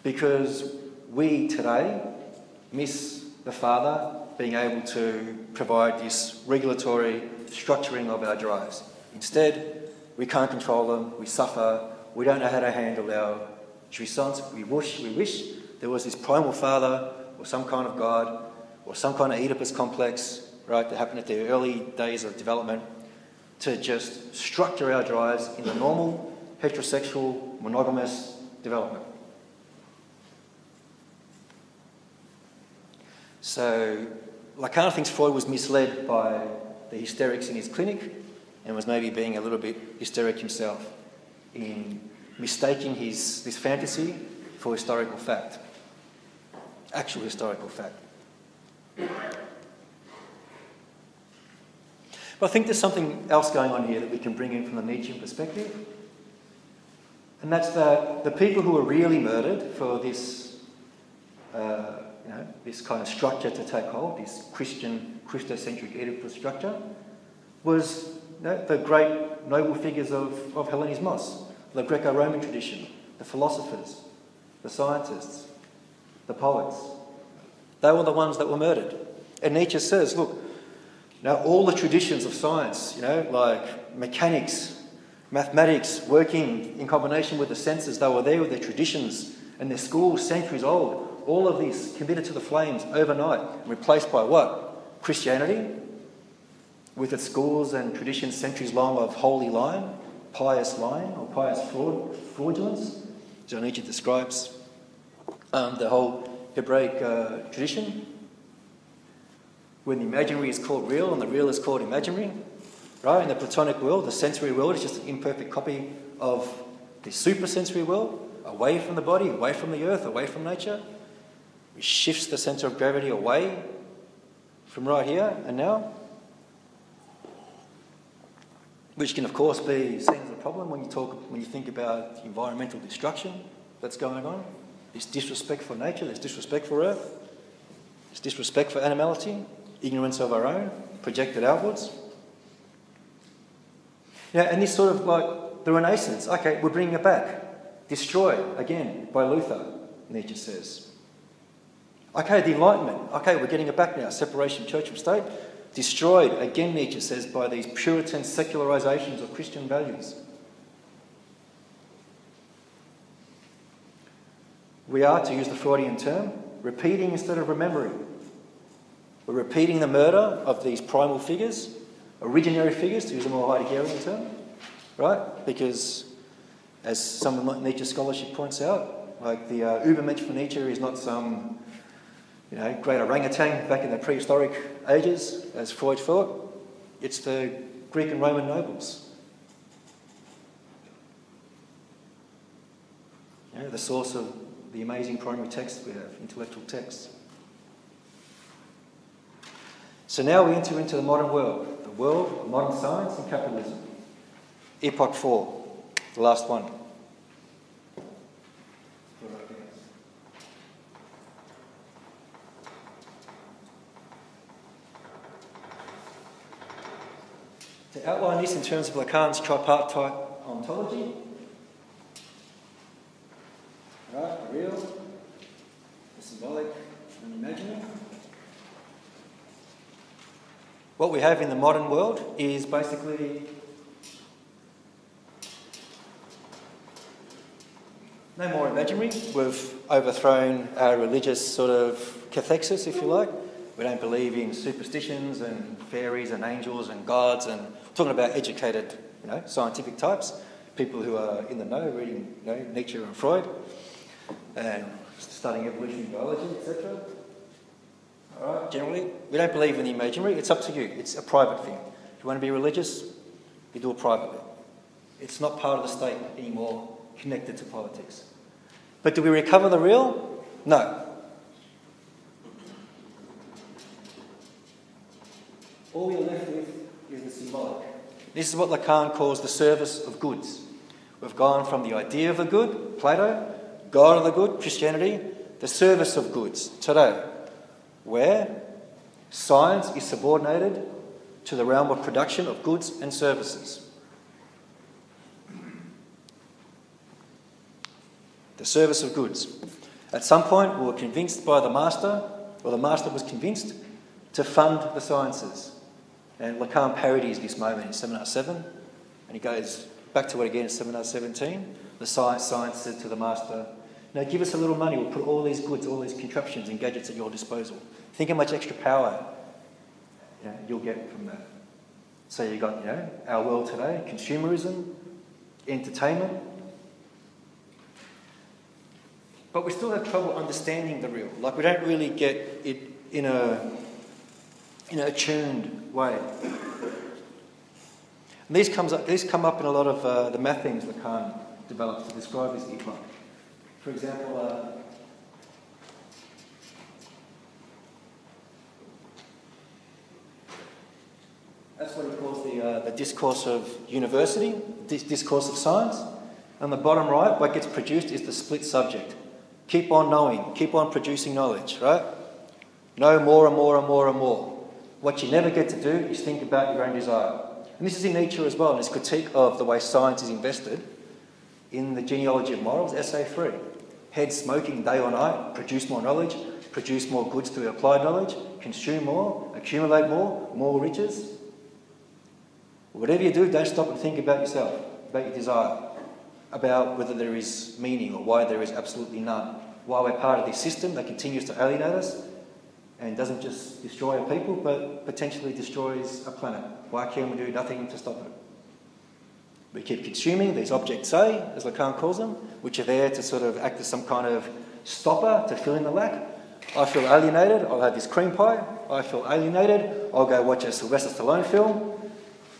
Because we today miss the father being able to provide this regulatory structuring of our drives. Instead, we can't control them, we suffer, we don't know how to handle our jouissance. We wish there was this primal father or some kind of god or some kind of Oedipus complex, right, that happened at the early days of development to just structure our drives in the normal, heterosexual, monogamous development. So Lacan thinks Freud was misled by the hysterics in his clinic and was maybe being a little bit hysteric himself in mistaking this fantasy for historical fact, actual historical fact. But I think there's something else going on here that we can bring in from the Nietzschean perspective. And that's that the people who were really murdered for this, this kind of structure to take hold, this Christian, Christocentric Oedipus structure, was the great noble figures of Hellenismos, the Greco-Roman tradition, the philosophers, the scientists, the poets. They were the ones that were murdered. And Nietzsche says, look, now all the traditions of science, like mechanics, mathematics, working in combination with the senses, they were there with their traditions and their schools centuries old. All of these committed to the flames overnight, replaced by what? Christianity, with its schools and traditions centuries long of holy lying, pious lying, or pious fraudulence. So Nietzsche describes the whole Hebraic tradition, when the imaginary is called real and the real is called imaginary. Right? In the Platonic world, the sensory world is just an imperfect copy of the supersensory world, away from the body, away from the earth, away from nature. It shifts the centre of gravity away from right here and now, which can of course be seen as a problem when you think about environmental destruction that's going on. There's disrespect for nature, there's disrespect for earth, there's disrespect for animality, ignorance of our own, projected outwards. And this sort of like the Renaissance, okay, we're bringing it back. Destroyed, again, by Luther, Nietzsche says. Okay, the Enlightenment, okay, we're getting it back now, separation of church from state. Destroyed, again, Nietzsche says, by these Puritan secularizations of Christian values. We are, to use the Freudian term, repeating instead of remembering. We're repeating the murder of these primal figures, originary figures, to use a more Heideggerian term, right? Because, as some of Nietzsche's scholarship points out, like the Übermensch for Nietzsche is not some, great orangutan back in the prehistoric ages, as Freud thought. It's the Greek and Roman nobles. The source of the amazing primary texts we have, intellectual texts. So now we enter into the modern world, the world of modern science and capitalism. Epoch 4, the last one. To outline this in terms of Lacan's tripartite ontology, right, the real, the symbolic, and the imaginary. What we have in the modern world is basically no more imaginary. We've overthrown our religious sort of cathexis, if you like. We don't believe in superstitions and fairies and angels and gods, and we're talking about educated, scientific types, people who are in the know, reading, Nietzsche and Freud, and studying evolutionary biology, etc. All right, generally, we don't believe in the imaginary. It's up to you. It's a private thing. If you want to be religious, you do it privately. It's not part of the state anymore, connected to politics. But do we recover the real? No. All we are left with is the symbolic. This is what Lacan calls the service of goods. We've gone from the idea of the good, Plato, God of the good, Christianity, the service of goods, today, where science is subordinated to the realm of production of goods and services. The service of goods. At some point, we were convinced by the master, or the master was convinced, to fund the sciences. And Lacan parodies this moment in Seminar 7, and he goes back to it again in Seminar 17. The science said to the master, "Now give us a little money, we'll put all these goods, all these contraptions and gadgets at your disposal. Think how much extra power you'll get from that." So you've got, our world today, consumerism, entertainment. But we still have trouble understanding the real. Like, we don't really get it in a tuned way. And these come up in a lot of the math things Lacan develops to describe his epoch. For example, that's what he calls the discourse of university, discourse of science. On the bottom right, what gets produced is the split subject. Keep on knowing, keep on producing knowledge, right? Know more and more and more and more. What you never get to do is think about your own desire. And this is in Nietzsche as well, in his critique of the way science is invested in the Genealogy of Morals, Essay 3. Head smoking day or night, produce more knowledge, produce more goods through applied knowledge, consume more, accumulate more riches. Whatever you do, don't stop and think about yourself, about your desire, about whether there is meaning or why there is absolutely none. Why we're part of this system that continues to alienate us and doesn't just destroy our people, but potentially destroys a planet. Why can we do nothing to stop it? We keep consuming these objects A, as Lacan calls them, which are there to sort of act as some kind of stopper to fill in the lack. I feel alienated, I'll have this cream pie. I feel alienated, I'll go watch a Sylvester Stallone film.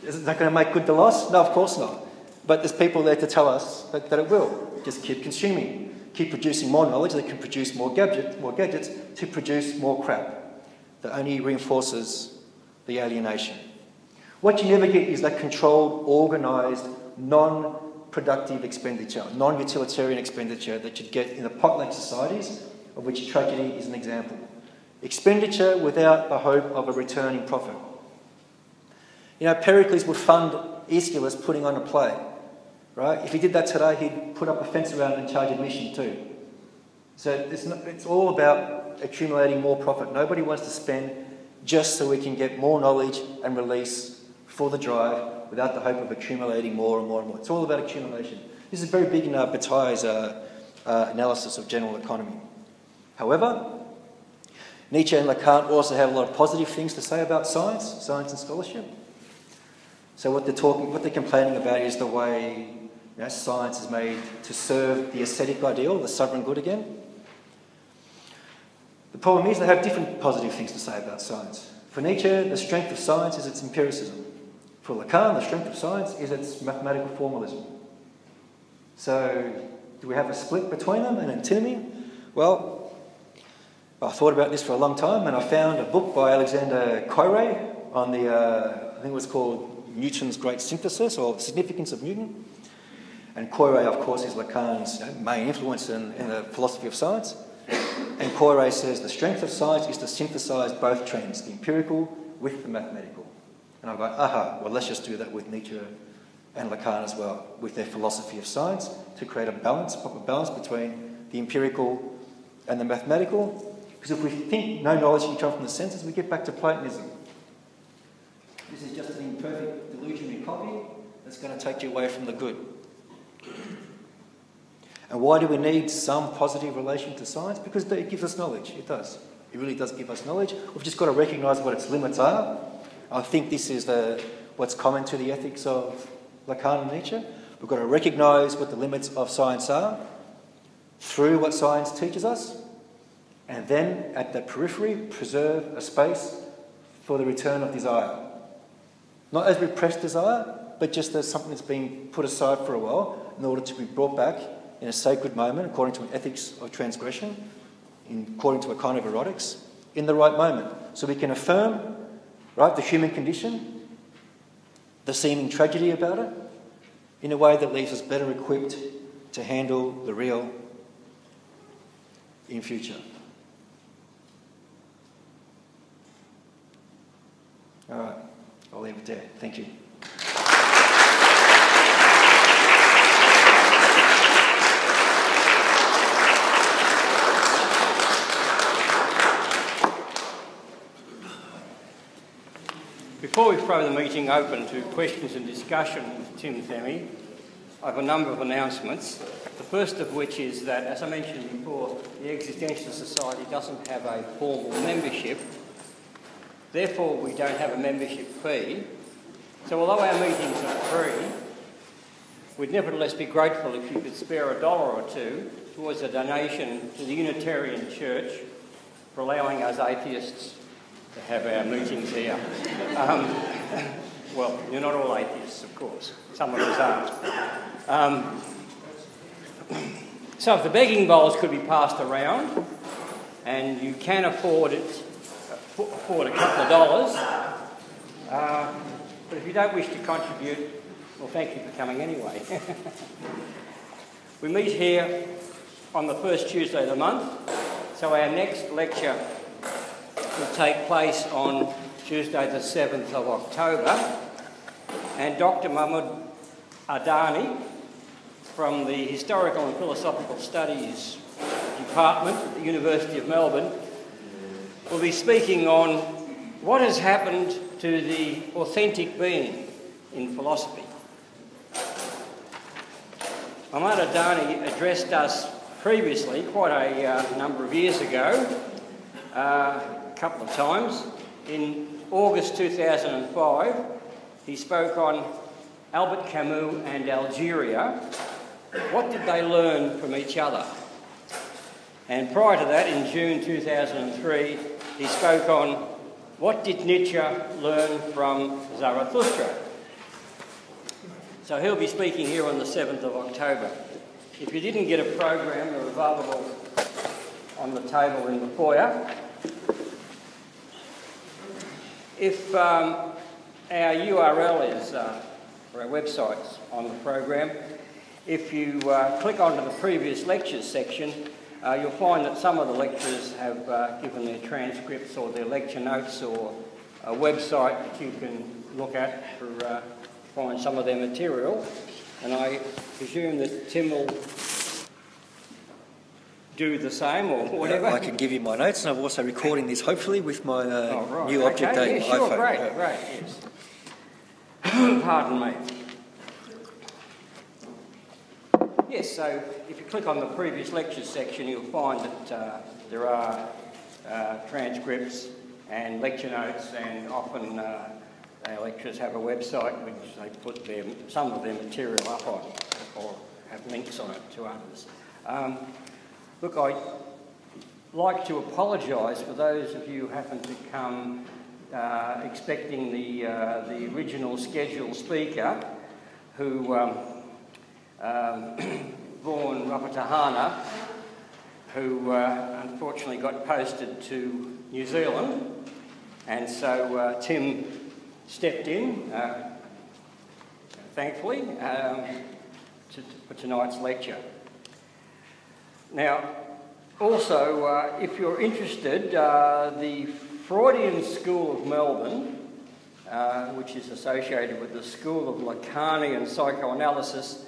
Is that going to make good the loss? No, of course not. But there's people there to tell us that it will. Just keep consuming. Keep producing more knowledge that can produce more gadgets to produce more crap. That only reinforces the alienation. What you never get is that controlled, organised, non-productive expenditure, non-utilitarian expenditure that you'd get in the pot-like societies, of which tragedy is an example. Expenditure without the hope of a return in profit. You know, Pericles would fund Aeschylus putting on a play, right? If he did that today, he'd put up a fence around it and charge admission too. So it's all about accumulating more profit. Nobody wants to spend just so we can get more knowledge and release for the drive without the hope of accumulating more and more and more. It's all about accumulation. This is very big in Bataille's analysis of general economy. However, Nietzsche and Lacan also have a lot of positive things to say about science and scholarship. So what they're complaining about is the way science is made to serve the aesthetic ideal, the sovereign good again. The problem is they have different positive things to say about science. For Nietzsche, the strength of science is its empiricism. For Lacan, the strength of science is its mathematical formalism. So do we have a split between them, an antinomy? Well, I thought about this for a long time and I found a book by Alexander Koyré on I think it was called Newton's Great Synthesis, or the Significance of Newton. And Koyré, of course, is Lacan's main influence in the philosophy of science. And Koyré says the strength of science is to synthesise both trends, the empirical with the mathematical. And I go, aha, well, let's just do that with Nietzsche and Lacan as well, with their philosophy of science, to create a proper balance between the empirical and the mathematical. Because if we think no knowledge can come from the senses, we get back to Platonism. This is just an imperfect delusionary copy that's going to take you away from the good. And why do we need some positive relation to science? Because it gives us knowledge. It does. It really does give us knowledge. We've just got to recognise what its limits are. I think this is what's common to the ethics of Lacan and Nietzsche. We've got to recognise what the limits of science are through what science teaches us, and then at the periphery preserve a space for the return of desire. Not as repressed desire, but just as something that's been put aside for a while in order to be brought back in a sacred moment, according to an ethics of transgression, according to a kind of erotics, in the right moment. So we can affirm, right, the human condition, the seeming tragedy about it, in a way that leaves us better equipped to handle the real in future. All right, I'll leave it there. Thank you. Before we throw the meeting open to questions and discussion with Tim Themi, I have a number of announcements. The first of which is that, as I mentioned before, the Existentialist Society doesn't have a formal membership. Therefore, we don't have a membership fee. So although our meetings are free, we'd nevertheless be grateful if you could spare $1 or $2 towards a donation to the Unitarian Church for allowing us atheists to have our meetings here. Well, you're not all atheists, of course. Some of us aren't. So if the begging bowls could be passed around, and you can afford a couple of dollars, But if you don't wish to contribute, well, thank you for coming anyway. We meet here on the first Tuesday of the month, so our next lecture will take place on Tuesday the 7th of October, and Dr. Mahmoud Adani from the Historical and Philosophical Studies Department at the University of Melbourne will be speaking on what has happened to the authentic being in philosophy. Mahmoud Adani addressed us previously, quite a number of years ago, a couple of times. In August 2005, he spoke on Albert Camus and Algeria. What did they learn from each other? And prior to that, in June 2003, he spoke on what did Nietzsche learn from Zarathustra. So he'll be speaking here on the 7th of October. If you didn't get a program, they're available on the table in the foyer. If our URL is, for our website's on the program, if you click onto the previous lectures section, you'll find that some of the lecturers have given their transcripts or their lecture notes or a website that you can look at for find some of their material. And I presume that Tim will do the same or whatever. I can give you my notes, and I'm also recording this hopefully with my new Object A iPhone. Sure, great, yes. Pardon me. Yes, so if you click on the previous lectures section, you'll find that there are transcripts and lecture notes, and often our lecturers have a website which they put some of their material up on, or have links on it to others. Look, I'd like to apologise for those of you who happen to come expecting the original scheduled speaker, who Vaughan Rapatahana, who unfortunately got posted to New Zealand, and so Tim stepped in, thankfully, for tonight's lecture. Now, also, if you're interested, the Freudian School of Melbourne, which is associated with the School of Lacanian Psychoanalysis,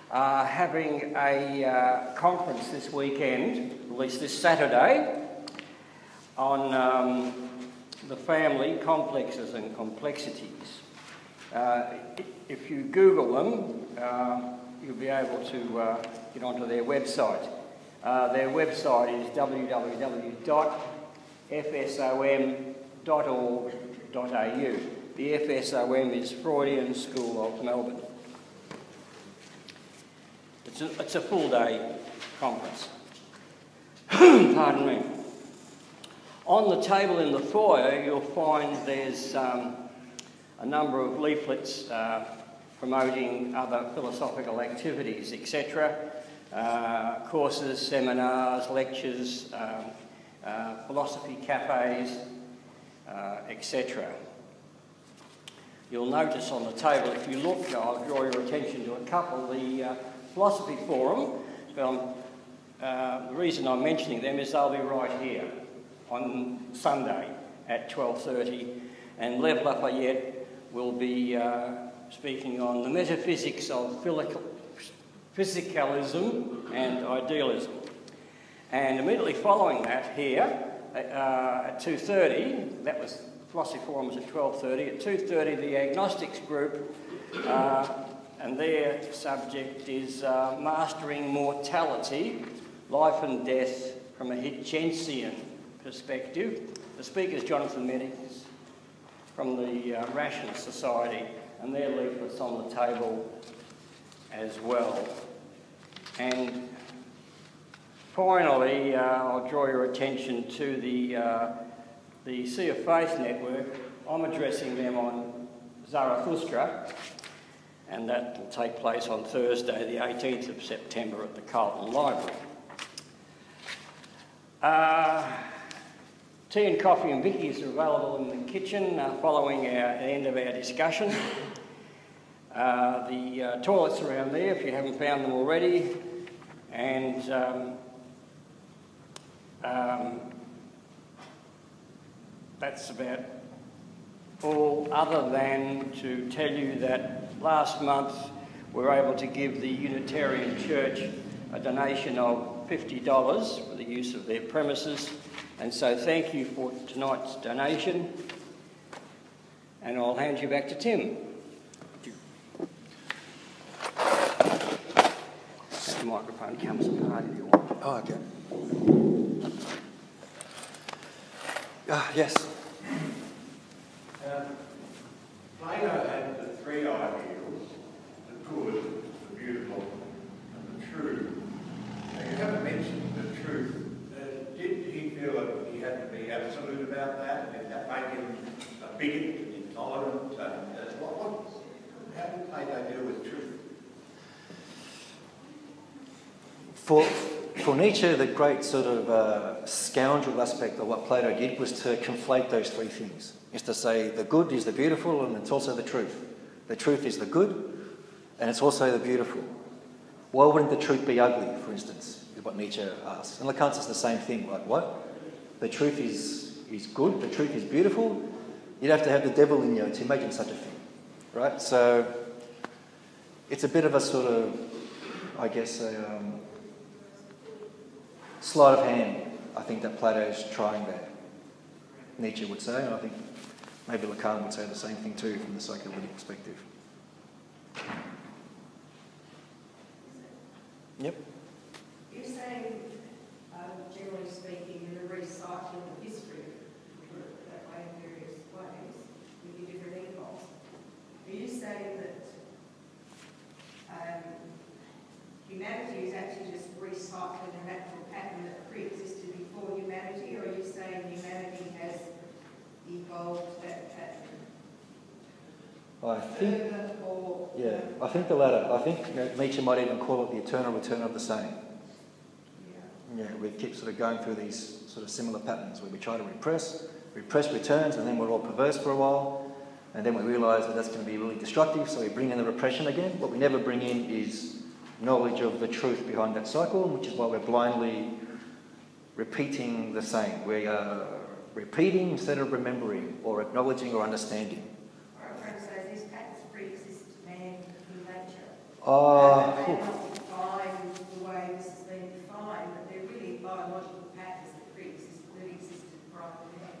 are having a conference this weekend, at least this Saturday, on the family complexes and complexities. If you Google them, you'll be able to get onto their website. Their website is www.fsom.org.au. The FSOM is Freudian School of Melbourne. It's a full-day conference. Pardon me. On the table in the foyer, you'll find there's a number of leaflets promoting other philosophical activities, etc. Courses, seminars, lectures, philosophy cafes, etc. You'll notice on the table, if you look, I'll draw your attention to a couple. The Philosophy Forum, the reason I'm mentioning them is they'll be right here on Sunday at 12:30, and Lev Lafayette will be speaking on the metaphysics of physicalism and idealism. And immediately following that here, at 2:30, that was Philosophy Forum was at 12:30, at 2:30 the Agnostics group, and their subject is Mastering Mortality, Life and Death from a Hitchensian Perspective. The speaker is Jonathan Meddings from the Ration Society, and their leaflet's on the table as well. And finally, I'll draw your attention to the Sea of Faith network. I'm addressing them on Zarathustra, and that will take place on Thursday, the 18th of September at the Carlton Library. Tea and coffee and Vickies are available in the kitchen following the end of our discussion. The toilets are around there if you haven't found them already. And that's about all, other than to tell you that last month we were able to give the Unitarian Church a donation of $50 for the use of their premises. And so thank you for tonight's donation. And I'll hand you back to Tim. The microphone comes apart if you want. Oh, okay. Yes. Plato had the three ideals: the good, the beautiful, and the true. Now, you haven't mentioned the truth. Did he feel that he had to be absolute about that? Did that make him a bigot, intolerant? How did Plato deal with truth? For Nietzsche, the great sort of scoundrel aspect of what Plato did was to conflate those three things. Is to say the good is the beautiful and it's also the truth. The truth is the good and it's also the beautiful. Why wouldn't the truth be ugly, for instance, is what Nietzsche asks. And Lacan says the same thing, like what? The truth is good, the truth is beautiful. You'd have to have the devil in you to imagine such a thing, right? So it's a bit of a sort of, I guess, a sleight of hand, I think, that Plato's trying there. Nietzsche would say, and I think maybe Lacan would say the same thing too from the psychoanalytic perspective. Yep. You're saying, generally speaking, in the recycling of history, that way in various ways, with your different epochs, are you saying that humanity is actually just recycling a natural pattern that pre-existed before humanity, or are you saying humanity has evolved that pattern? I think the latter. I think Nietzsche might even call it the eternal return of the same. Yeah, we keep sort of going through these sort of similar patterns where we try to repress returns, and then we're all perverse for a while, and then we realise that that's going to be really destructive, so we bring in the repression again. What we never bring in is knowledge of the truth behind that cycle, which is why we're blindly repeating the same. We are repeating instead of remembering or acknowledging or understanding. I'm trying to say these patterns pre-exist man in nature. They're not defined the way this has been defined, but they're really biological patterns that existed prior to man.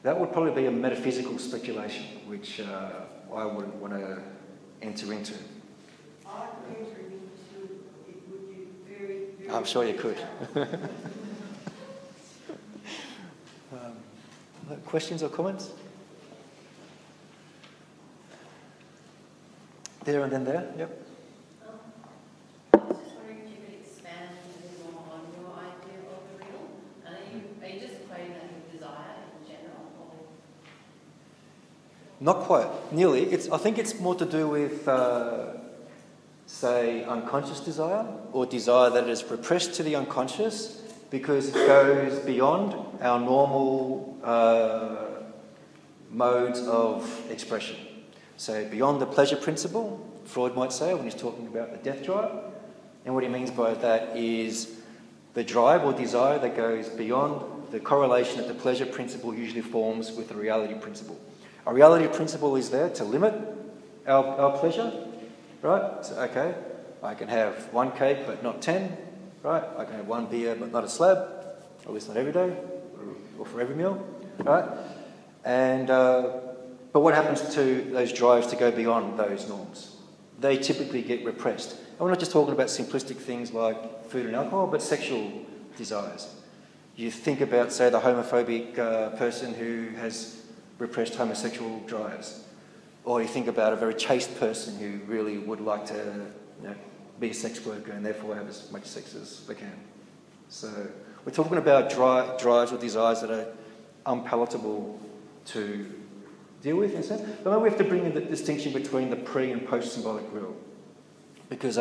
That would probably be a metaphysical speculation, which I wouldn't want to enter into. I could enter into it would be very, very... I'm sure you could. Questions or comments? There and then there, yep. I was just wondering if you could expand a little more on your idea of the real. And are you just equating that with desire in general? Or? Not quite, nearly. I think it's more to do with, say, unconscious desire, or desire that is repressed to the unconscious because it goes beyond our normal modes of expression. So beyond the pleasure principle, Freud might say, when he's talking about the death drive. And what he means by that is the drive or desire that goes beyond the correlation that the pleasure principle usually forms with the reality principle. A reality principle is there to limit our pleasure, right? So, okay, I can have one cake but not 10, right? I can have one beer but not a slab, or at least not every day, or for every meal, right? And but what happens to those drives to go beyond those norms? They typically get repressed. And we're not just talking about simplistic things like food and alcohol, but sexual desires. You think about, say, the homophobic person who has repressed homosexual drives. Or you think about a very chaste person who really would like to be a sex worker and therefore have as much sex as they can. So we're talking about drives or desires that are unpalatable to deal with, in a sense. But maybe we have to bring in the distinction between the pre- and post-symbolic real. Because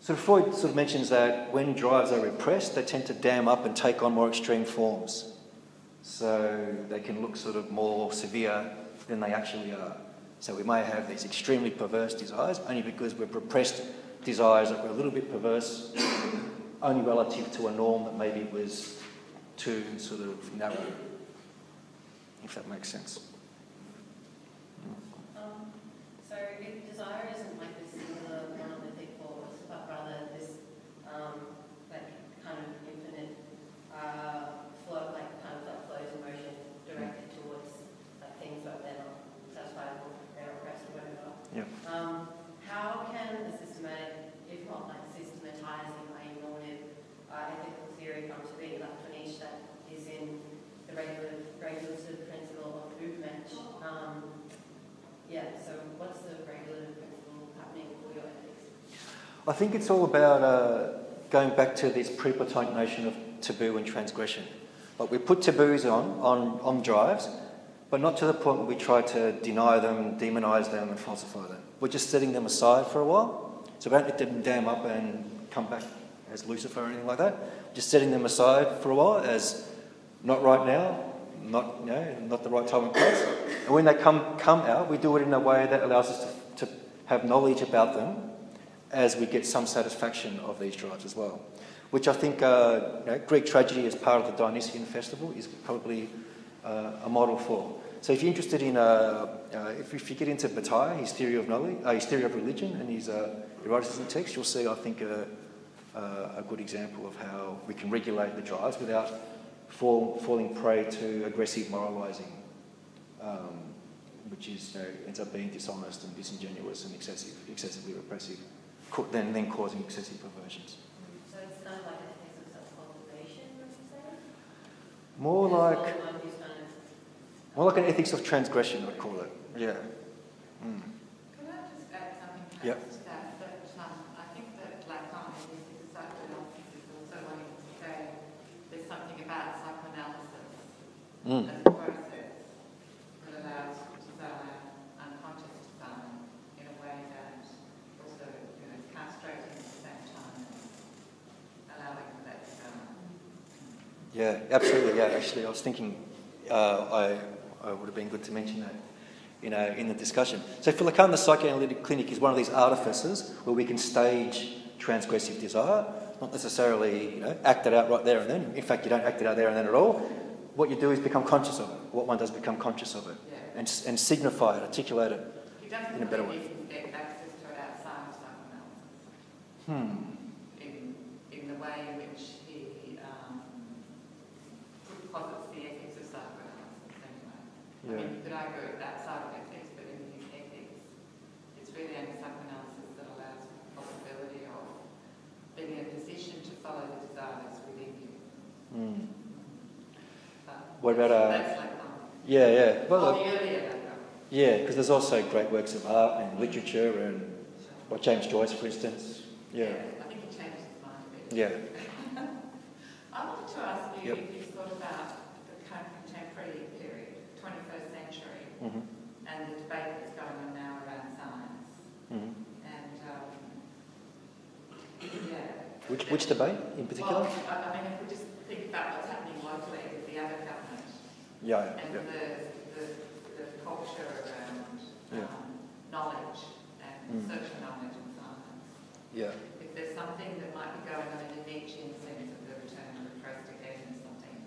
Freud mentions that when drives are repressed, they tend to dam up and take on more extreme forms. So they can look sort of more severe than they actually are. So we may have these extremely perverse desires only because we've repressed desires that were a little bit perverse, only relative to a norm that maybe was too sort of narrow, if that makes sense. So if desire isn't like this singular monolithic force, but rather this like kind of infinite flow, like kind of that flows in motion directed towards like things that they're not satisfied or they're oppressed or whatever. Yeah. How can a systematic, if not like systematizing a normative ethical theory come to be, like for Nietzsche that is in the regulative principle of movement? So what's the regulative principle happening for your ethics? I think it's all about going back to this pre-Platonic notion of taboo and transgression. Like we put taboos on drives, but not to the point where we try to deny them, demonise them and falsify them. We're just setting them aside for a while. So we don't let them dam up and come back as Lucifer or anything like that. Just setting them aside for a while as not right now, not the right time and place. And when they come out, we do it in a way that allows us to have knowledge about them as we get some satisfaction of these drives as well. Which I think Greek tragedy as part of the Dionysian festival is probably a model for. So if you're interested in, if you get into Bataille, his theory of knowledge, his theory of religion and his eroticism text, you'll see, I think, a good example of how we can regulate the drives without falling prey to aggressive moralising, which is ends up being dishonest and disingenuous and excessively repressive, then causing excessive perversions. So it's kind of like an ethics of self-cultivation, would you say? More like an ethics of transgression, I'd call it. Yeah. Mm. Can I just add something Yep. to that? I think that Lacan in his psychoanalysis is also wanting to say there's something about psychoanalysis as a process that allows desire, unconscious desire, in a way that also is castrating at the same time as allowing for that desire. Yeah, absolutely. Yeah, actually, I was thinking I would have been good to mention that, in the discussion. So for Lacan, the psychoanalytic clinic is one of these artifices where we can stage transgressive desire, not necessarily act it out right there and then. In fact, you don't act it out there and then at all. What you do is become conscious of it. What one does become conscious of it, and signify it, articulate it in a better way. You can get access to it outside of psychoanalysis. In the way in which he posits the ethics of psychoanalysis, anyway. Yeah. I mean, you could argue it outside of ethics, but in his ethics, it's really only psychoanalysis that allows for the possibility of being in a position to follow the desires within you. What about that's like yeah. Well, the earlier Lacan. Yeah, because there's also great works of art and literature and James Joyce, for instance. Yeah. I think he changed his mind a bit. Yeah. I wanted to ask you if you thought about the kind of contemporary period, 21st century, and the debate that's going on now around science. And Which debate in particular? Well, I mean, if we just think about what's happening locally with the other government, and the culture around knowledge and search for knowledge and science. Yeah. If there's something that might be going on in the Nietzschean sense of the return of the Prehistoric, something,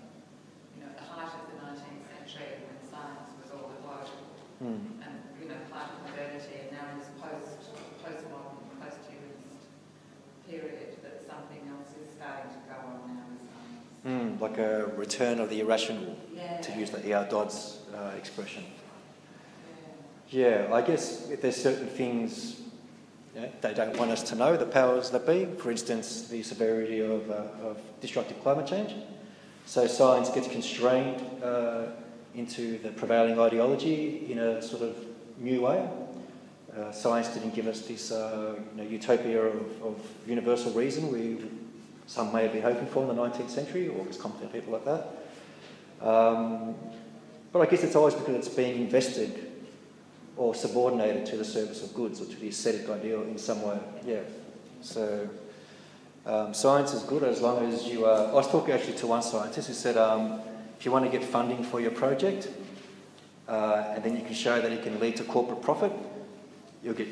at the height of the 19th century when science was all that logical, and, part of modernity, and now in this postmodern, post-humanist period, that something else is starting to go on now with science. Like a return of the irrational, to use the E.R. Dodd's expression. Yeah, I guess if there's certain things they don't want us to know, the powers that be, for instance, the severity of destructive climate change. So science gets constrained into the prevailing ideology in a sort of new way. Science didn't give us this utopia of universal reason some may have been hoping for in the 19th century, or was competent people like that. But I guess it's always because it's being invested or subordinated to the service of goods or to the aesthetic ideal in some way. Yeah. So science is good as long as you are... I was talking actually to one scientist who said if you want to get funding for your project, and then you can show that it can lead to corporate profit, you'll get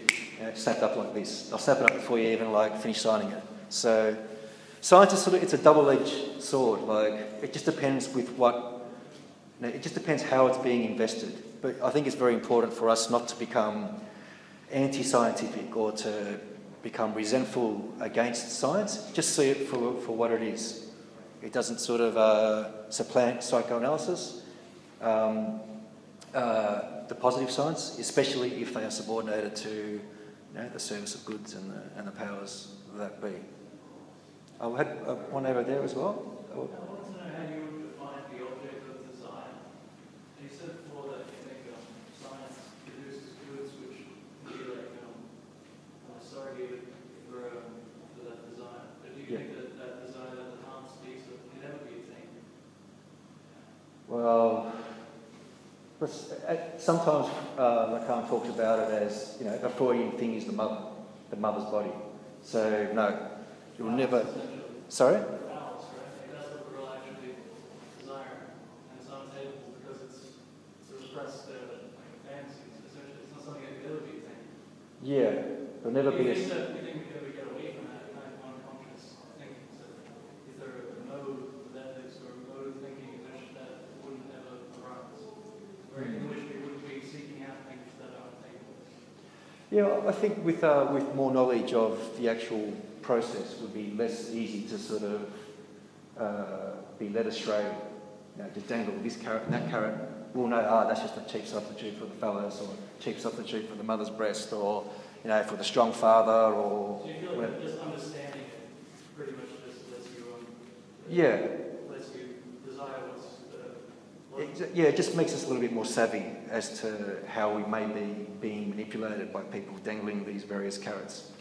snapped up like this. They'll snap it up before you even finish signing it. So science is it's a double-edged sword. It just depends it just depends how it's being invested. But I think it's very important for us not to become anti-scientific or to become resentful against science. Just see it for what it is. It doesn't supplant psychoanalysis, the positive science, especially if they are subordinated to the service of goods and the powers that be. I had one over there as well. I want to know how you would define the object of design. You said before that you think science produces goods which can be surrogate for that design. But do you think that design that Lacan speaks of can ever be attained? Well, sometimes Lacan talks about it as, a Freudian thing is the mother's body. So, no, you'll never... Sorry? That's what the girl actually desire. And it's unattainable because it's a repressed fantasy. Essentially, it's not something that can ever be attained. Yeah, it'll never be... You think we can ever get away from that kind of unconscious thinking? So is there a mode of ethics or a mode of thinking in which that wouldn't ever arise? Or in which we would be seeking out things that are unattainable? Yeah, I think with more knowledge of the actual process would be less easy to be led astray, just dangle this carrot and that carrot. We'll know, that's just a cheap substitute for the phallus, or a cheap substitute for the mother's breast, or, for the strong father, or... So you feel like just understanding it pretty much just lets you... lets you desire what's... It just makes us a little bit more savvy as to how we may be being manipulated by people dangling these various carrots.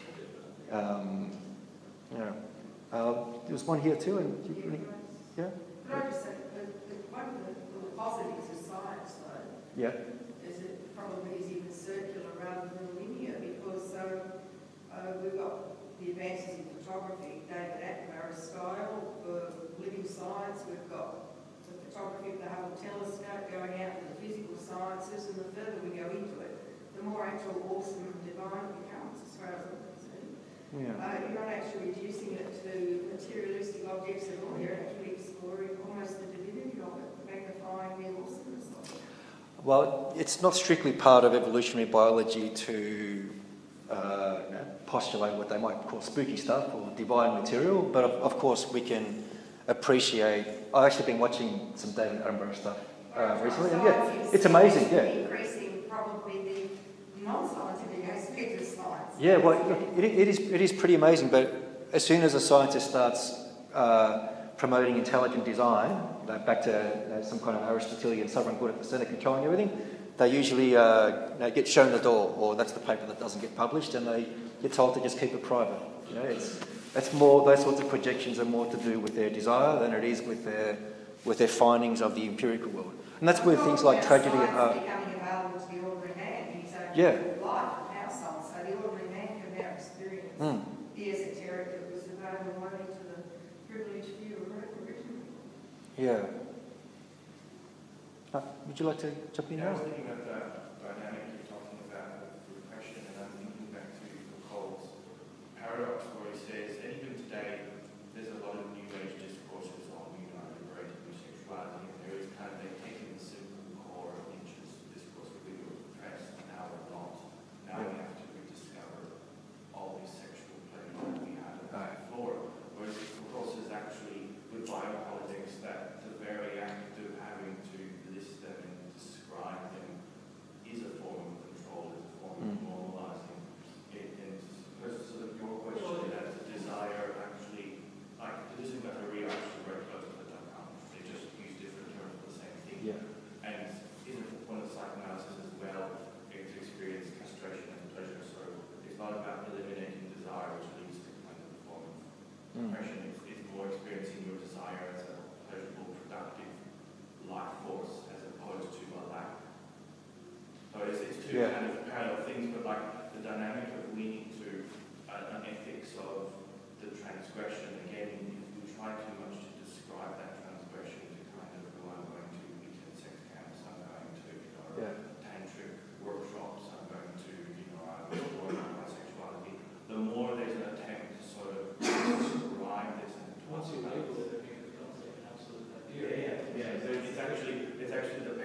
There was one here too, and But I just say one of the positives of science, though, is it probably is even circular rather than linear, because we've got the advances in photography, David Attenborough's style for living science. We've got the photography of the Hubble telescope going out to the physical sciences, and the further we go into it, the more actual awesome and divine it becomes, as far as I'm concerned. You're not actually reducing it to materialistic objects at all. You're actually exploring almost the divinity of it, magnifying the awesomeness of it. Well, it's not strictly part of evolutionary biology to postulate what they might call spooky stuff or divine material, but of course we can appreciate... I've actually been watching some David Attenborough stuff recently, and it's amazing, Increasing probably the non-scientific aspect of science. Yeah, well, look, it is pretty amazing, but as soon as a scientist starts promoting intelligent design, back to some kind of Aristotelian sovereign good at the centre controlling everything, they usually get shown the door, or that's the paper that doesn't get published, and they get told to just keep it private. It's more, those sorts of projections are more to do with their desire than it is with their findings of the empirical world. And that's where things like tragedy and art... becoming available to the ordinary man in his own life and our science, so the ordinary man can now experience the esoteric that was available only to the privileged few originally. Yeah. Would you like to jump in now? I was thinking of that dynamic you're talking about with repression, and I'm thinking back to Foucault's paradox, where he says that even today there's a lot of new age discourses on liberated homosexuality, and there is kind of they've taken the simple core of Nietzsche's discourse that we were repressed, and now we're not. Now we have to rediscover all these sexual pleasure that we had before. Whereas Foucault says actually with biopolitics that the very act of having to list them and describe them is a form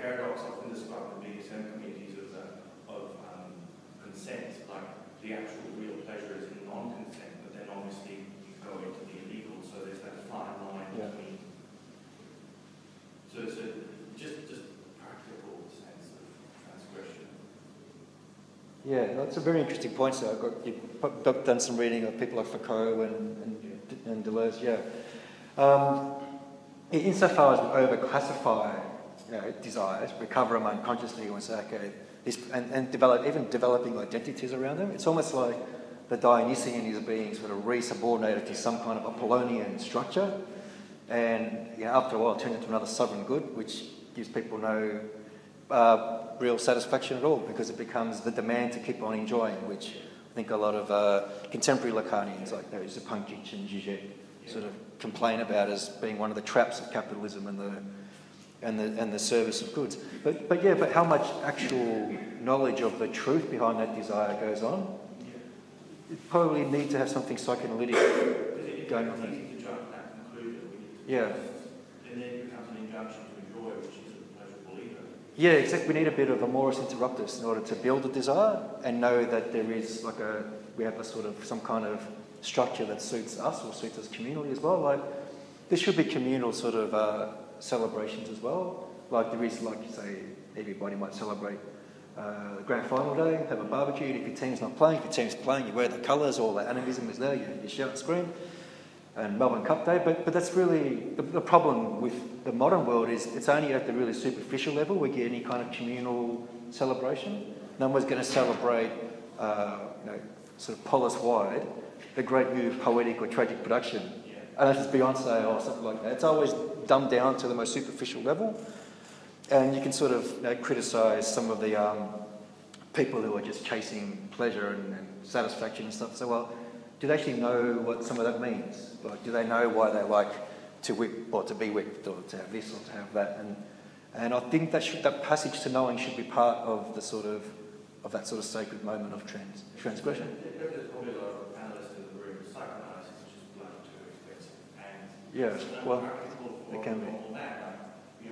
paradox often described in BDSM communities of consent, like the actual real pleasure is in non-consent, but then obviously you go into the illegal, so there's that fine line between. So it's just practical sense of transgression. Yeah, that's a very interesting point. So I've done some reading of people like Foucault and Deleuze. Insofar as we overclassify desires, recover them unconsciously, and say, okay, and developing identities around them, it's almost like the Dionysian is being sort of resubordinated to some kind of Apollonian structure, and after a while turns into another sovereign good, which gives people no real satisfaction at all, because it becomes the demand to keep on enjoying, which I think a lot of contemporary Lacanians, like those Punkic and Zizek, sort of complain about as being one of the traps of capitalism and the service of goods. But how much actual knowledge of the truth behind that desire goes on? You probably need to have something psychoanalytic going on there. Yeah. And then it becomes an injunction to enjoy, which is a pleasurable ego. Yeah, exactly. We need a bit of a morus interruptus in order to build a desire and know that there is we have a sort of some kind of structure that suits us or suits us communally as well. Like there should be communal sort of celebrations as well. Like there is, like you say, everybody might celebrate the grand final day, have a barbecue. If your team's not playing, if your team's playing, you wear the colours, all that animism is there. You shout and scream. And Melbourne Cup Day, but that's really the problem with the modern world is it's only at the really superficial level we get any kind of communal celebration. No one's going to celebrate, sort of polis-wide, the great new poetic or tragic production, unless it's Beyonce or something like that. It's always dumbed down to the most superficial level, and you can sort of criticise some of the people who are just chasing pleasure and satisfaction and stuff. So, well, do they actually know what some of that means? Like, do they know why they like to whip or to be whipped or to have this or to have that? And I think that passage to knowing should be part of that sort of sacred moment of transgression. There's probably a lot of analysts in the room. Psychoanalysis is just bloody too expensive, and it can be.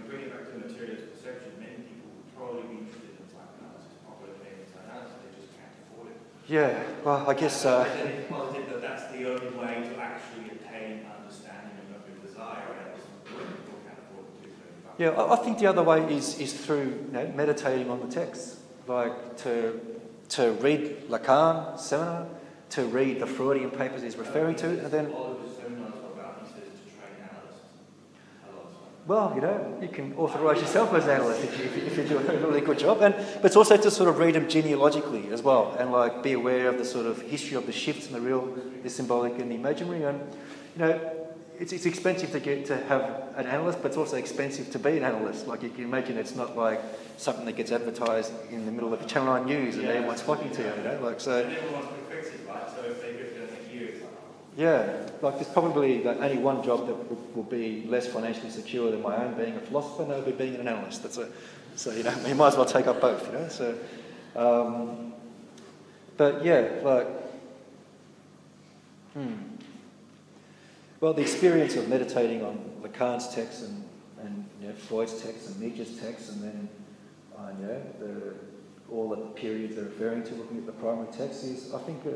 Bringing it back to materialist perception, many people would probably be interested in psychoanalysis, popular analysis, they just can't afford it. Yeah, well, I guess. That's the only way to actually attain understanding of your desire, and people can't afford to do so. Yeah, I think the other way is through meditating on the text, like to read Lacan seminar, to read the Freudian papers he's referring to, and then. All of his seminars are about, he says, to train analysts. Well, you can authorise yourself as an analyst if you do a really good job, but it's also to sort of read them genealogically as well, and like be aware of the sort of history of the shifts in the real, the symbolic, and the imaginary. And it's expensive to have an analyst, but it's also expensive to be an analyst. Like you can imagine, it's not like something that gets advertised in the middle of Channel 9 News and everyone's flocking to you. Like so. Everyone's fix it, right? So if they get it in a year, it's like. Yeah, like there's probably only one job that will be less financially secure than my own, being a philosopher, and that would be being an analyst. So you might as well take up both, So, but yeah, like, well, the experience of meditating on Lacan's texts and Freud's texts and Nietzsche's texts, and then all the periods they're referring to, looking at the primary texts, is I think.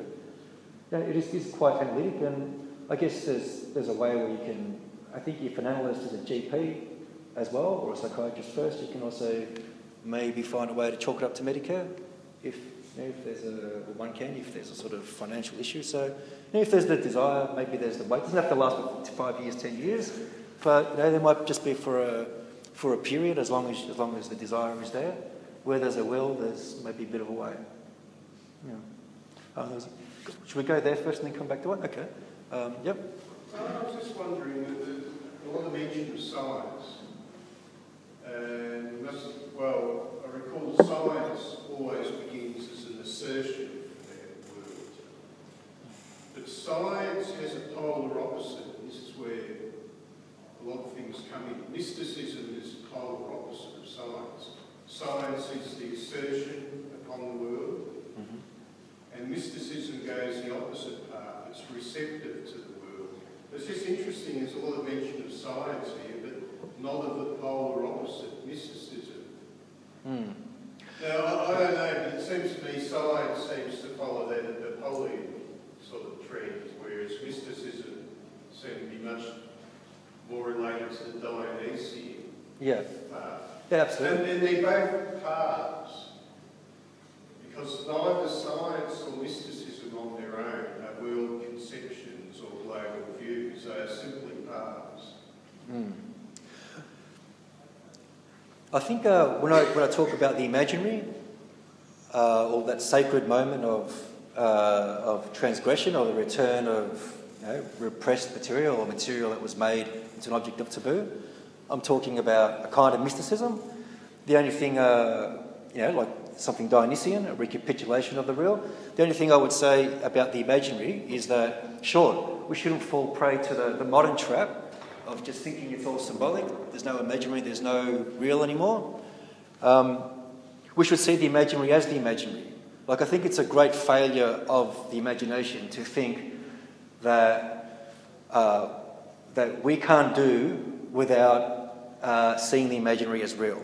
It is quite analytic, and I guess there's a way where you can. I think if an analyst is a GP as well, or a psychiatrist first, you can also maybe find a way to chalk it up to Medicare, if there's if there's a sort of financial issue. So if there's the desire, maybe there's the weight. It doesn't have to last for 5 years, 10 years, but there might just be for a period, as long as the desire is there. Where there's a will, there's maybe a bit of a way. Should we go there first and then come back to it? Okay. Yep. I was just wondering, a lot of mention of science, and I recall science always begins as an assertion of that world. But science has a polar opposite, and this is where a lot of things come in. Mysticism is the polar opposite of science. Science is the assertion upon the world. And mysticism goes the opposite path. It's receptive to the world. It's just interesting, there's a lot of mention of science here, but not of the polar opposite, mysticism. sort of trends, whereas mysticism seemed to be much more related to the Dionysian part. Yeah, absolutely. And they're both paths, because neither science or mysticism on their own are world conceptions or global views. They are simply paths. I think when I talk about the imaginary, or that sacred moment of transgression, or the return of repressed material or material that was made into an object of taboo, I'm talking about a kind of mysticism. The only thing, like something Dionysian, a recapitulation of the real. The only thing I would say about the imaginary is that, sure, we shouldn't fall prey to the modern trap of just thinking it's all symbolic. There's no imaginary, there's no real anymore. We should see the imaginary as the imaginary. Like, I think it's a great failure of the imagination to think that that we can't do without seeing the imaginary as real.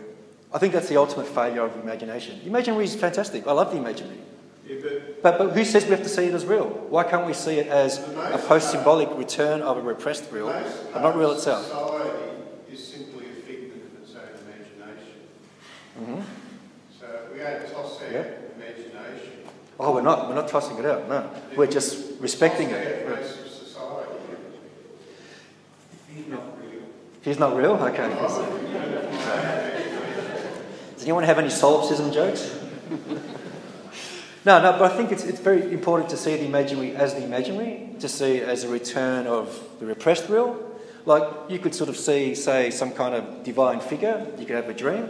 I think that's the ultimate failure of the imagination. The imaginary is fantastic. I love the imaginary. Yeah, but who says we have to see it as real? Why can't we see it as a post-symbolic return of a repressed real, but not real itself? Society is simply a figment of its own imagination. So we don't toss out imagination. Oh, we're not tossing it out, no. We're just respecting it. Society. He's not real. He's not real? Okay. Does anyone have any solipsism jokes? No, but I think it's very important to see the imaginary as the imaginary, to see it as a return of the repressed real. Like, you could sort of see, say, some kind of divine figure. You could have a dream,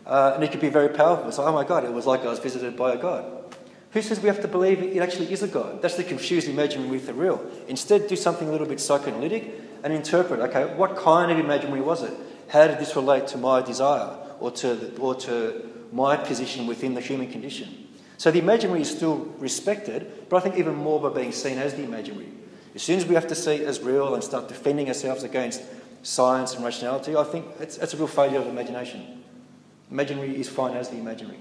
and it could be very powerful. It's like, oh my God, it was like I was visited by a God. Who says we have to believe it actually is a God? That's to confuse the imaginary with the real. Instead, do something a little bit psychoanalytic and interpret, okay, what kind of imaginary was it? How did this relate to my desire or to my position within the human condition? So the imaginary is still respected, but I think even more by being seen as the imaginary. As soon as we have to see it as real and start defending ourselves against science and rationality, I think it's a real failure of imagination. Imaginary is fine as the imaginary.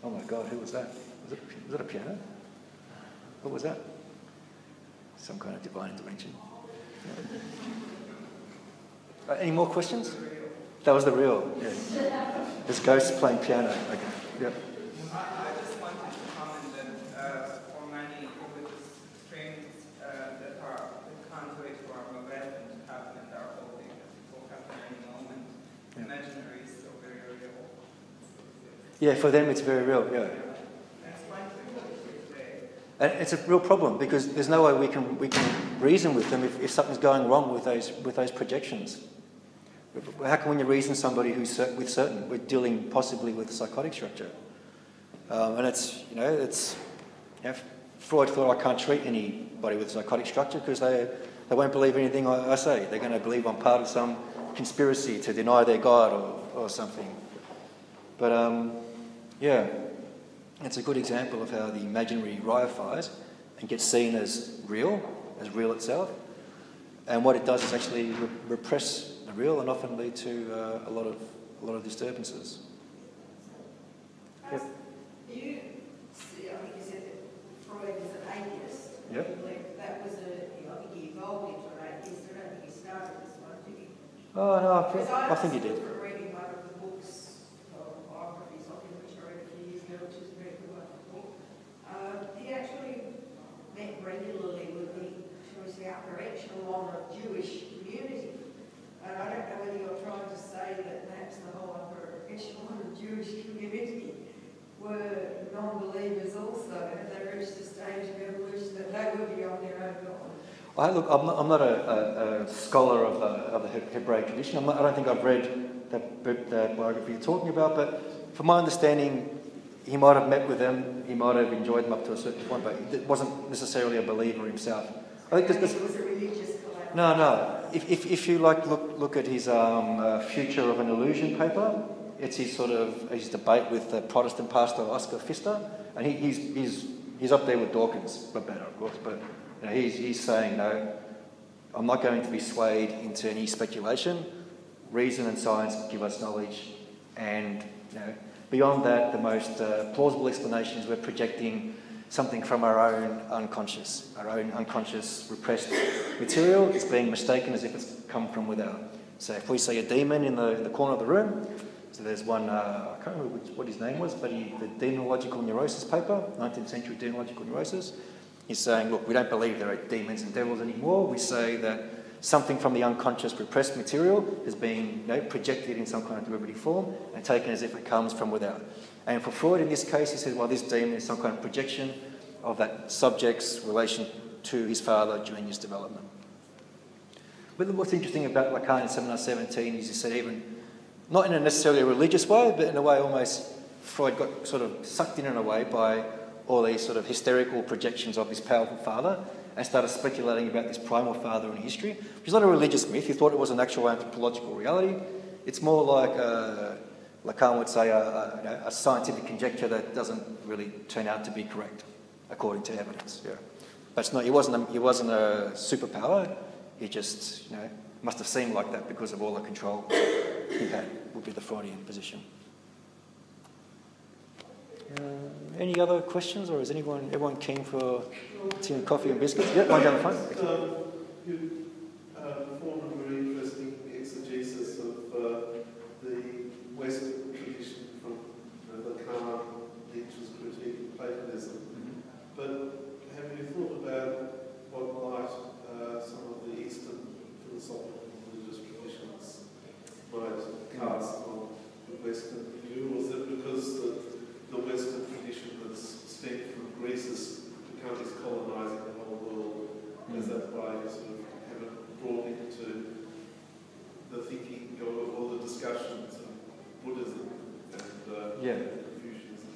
Oh my God, who was that? Was that a piano? What was that? Some kind of divine intervention. Any more questions? That was the real, yeah. There's ghosts playing piano. Okay, yep. I just wanted to comment that for many religious streams that are contrary to our relevant to happen in our holding, that it will happen at any moment, imaginary is still very real. Yeah, for them it's very real, yeah. And it's a real problem because there's no way we can reason with them if something's going wrong with those projections. How can we reason somebody who's we're dealing possibly with a psychotic structure? And Freud thought I can't treat anybody with a psychotic structure because they won't believe anything I say. They're going to believe I'm part of some conspiracy to deny their God or something. But it's a good example of how the imaginary reifies and gets seen as real itself. And what it does is actually repress the real and often lead to a lot of disturbances. Yep. You see, I think you said that Freud was an atheist. Yep. That was I think he evolved into an atheist. I don't think he started this one, did he? Oh no, I think he did. I was reading one of the books, biographies of him, which I read a few years ago, which is a very good book. He actually met regularly with the upper echelon of Jewish community. And I don't know whether you're trying to say that perhaps the whole upper echelon of Jewish community were non-believers also, and they reached the stage of evolution that they were beyond their own God. Look, I'm not a scholar of the Hebraic tradition. I don't think I've read the biography you're talking about, but from my understanding, he might have met with them, he might have enjoyed them up to a certain point, but he wasn't necessarily a believer himself. I think this was a religious collapse. No. If you look at his Future of an Illusion paper, it's his debate with the Protestant pastor Oscar Pfister, and he's up there with Dawkins, but better of course. But he's saying no, I'm not going to be swayed into any speculation. Reason and science give us knowledge, and beyond that, the most plausible explanation is we're projecting something from our own unconscious repressed material. It's being mistaken as if it's come from without. So if we see a demon in the corner of the room, so there's one, I can't remember what his name was, but the demonological neurosis paper, 19th century demonological neurosis, he's saying, look, we don't believe there are demons and devils anymore. We say that something from the unconscious repressed material is being projected in some kind of derivative form and taken as if it comes from without. And for Freud, in this case, he says, well, this demon is some kind of projection of that subject's relation to his father during his development. But what's interesting about Lacan in Seminar 17 is he said even, not in a necessarily religious way, but in a way almost Freud got sort of sucked in a way by all these sort of hysterical projections of this powerful father and started speculating about this primal father in history, which is not a religious myth. He thought it was an actual anthropological reality. It's more like, Lacan would say, a scientific conjecture that doesn't really turn out to be correct, according to evidence. Yeah, but it's not. He wasn't a superpower. He just, must have seemed like that because of all the control he had. Would be the Freudian position. Any other questions, or is everyone keen for tea and coffee and biscuits? Yeah, one down the front. You formed a very interesting exegesis of the Western tradition from Lacan, Nietzsche's critique of Platonism. But have you thought about what light some of the Eastern philosophical and religious traditions might cast on the Western view? Or is it because the Western tradition has stemmed from Greece's countries colonising the whole world? Is that why you sort of haven't brought into the thinking or the discussions of Buddhism and Confucianism?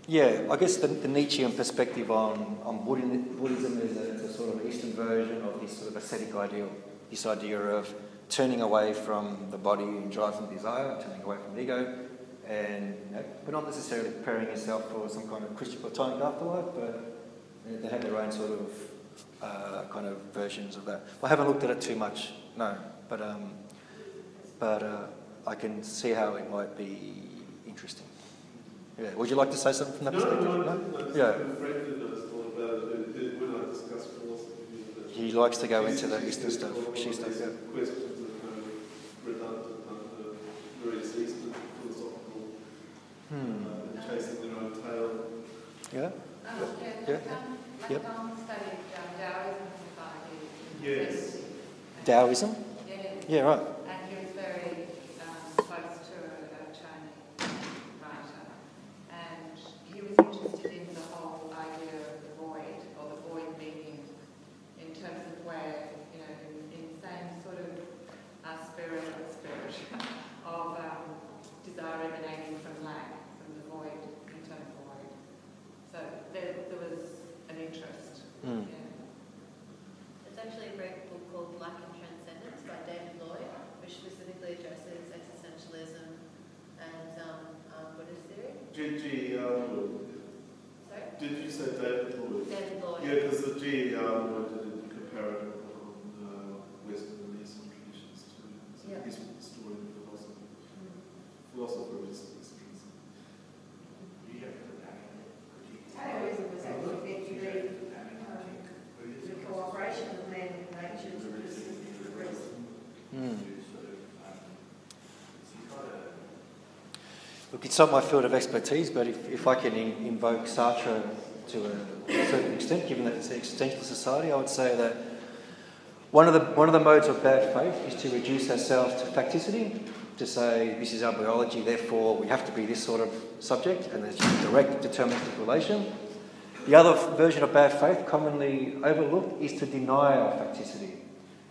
Yeah, I guess the Nietzschean perspective on Buddhism is a sort of Eastern version of this sort of ascetic ideal, this idea of turning away from the body and drives and desire, turning away from the ego, and but not necessarily preparing yourself for some kind of Christian Platonic afterlife, but they have their own sort of kind of versions of that. I haven't looked at it too much, no, but I can see how it might be interesting. Yeah. Would you like to say something from that perspective? No? Yeah. When I discuss philosophy, he likes to go into the Eastern stuff, she stuff. Yeah. Questions that kind of redundant under various Eastern philosophical chasing their own tail. Yeah. Lacan studied Taoism society. Yes. Taoism? Yeah, right. And he was very close to a Chinese writer. And he was interested in the whole idea of the void, or the void meaning, in terms of where, in the same sort of spirit of desire emanating from lack, from the void, internal void. So there was an interest. Yeah. There's actually a great book called Lacan Transference by David Lloyd, which specifically addresses existentialism and Buddhist theory. Sorry? Did you say David Lloyd? David Lloyd. Yeah, because the Lloyd did a comparative on Western and Eastern traditions too. So he's a historian of philosophy. Philosopher is history. Taoism was actually meant to be the cooperation of man with nature to progress. Look, it's not my field of expertise, but if I can invoke Sartre to a certain extent, given that it's an existentialist society, I would say that one of the modes of bad faith is to reduce ourselves to facticity, to say this is our biology, therefore we have to be this sort of subject, and there's just a direct deterministic relation. The other version of bad faith, commonly overlooked, is to deny our facticity.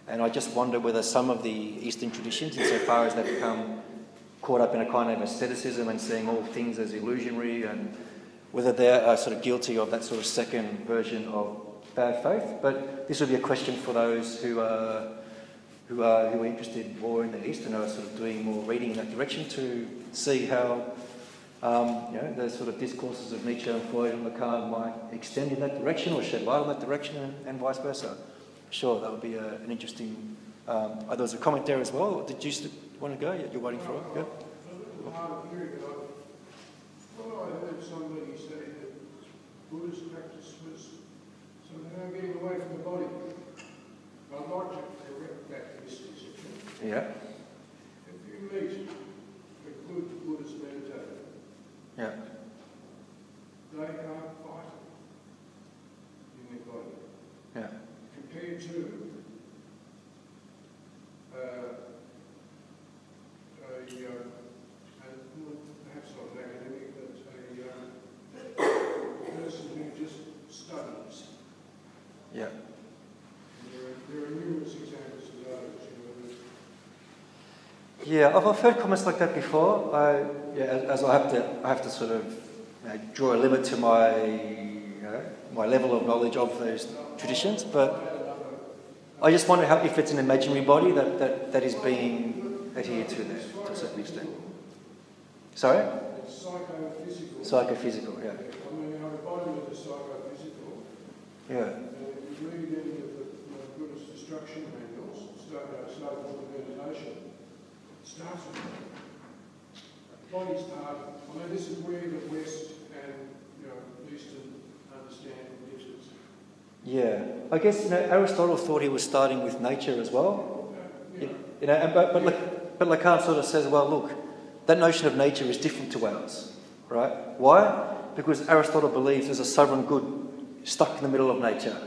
And I just wonder whether some of the Eastern traditions, insofar as they become caught up in a kind of asceticism and seeing all things as illusionary, and whether they're sort of guilty of that sort of second version of bad faith. But this would be a question for those who are interested more in the East and are sort of doing more reading in that direction to see how the sort of discourses of Nietzsche and Freud and Lacan might extend in that direction or shed light on that direction, and vice versa. Sure, that would be an interesting... there was a comment there as well. Did you want to go? You're waiting for it? Yeah? I'm hearing that somebody say that Buddhist practice was somehow getting away from the body. I'd like to correct that misconception. Yeah. If you meet a good Buddhist meditator, Yeah. they are vital in their body. Yeah. Compared to perhaps not an academic, but a person who just studies. Yeah. There are numerous examples of those. Yeah, I've heard comments like that before. As I have to sort of draw a limit to my level of knowledge of those traditions, but I just wonder if it's an imaginary body that is being adhered to there to a certain extent. Sorry? It's psychophysical. Psychophysical, yeah. I mean, our body is psychophysical. Yeah. If you read any of the Buddhist instruction manuals, start with the meditation. Starts with the body's part. I mean, this is where the West and Eastern understanding differs. Yeah, I guess Aristotle thought he was starting with nature as well. Yeah. But Lacan sort of says, well, look, that notion of nature is different to ours, right? Why? Because Aristotle believes there's a sovereign good stuck in the middle of nature,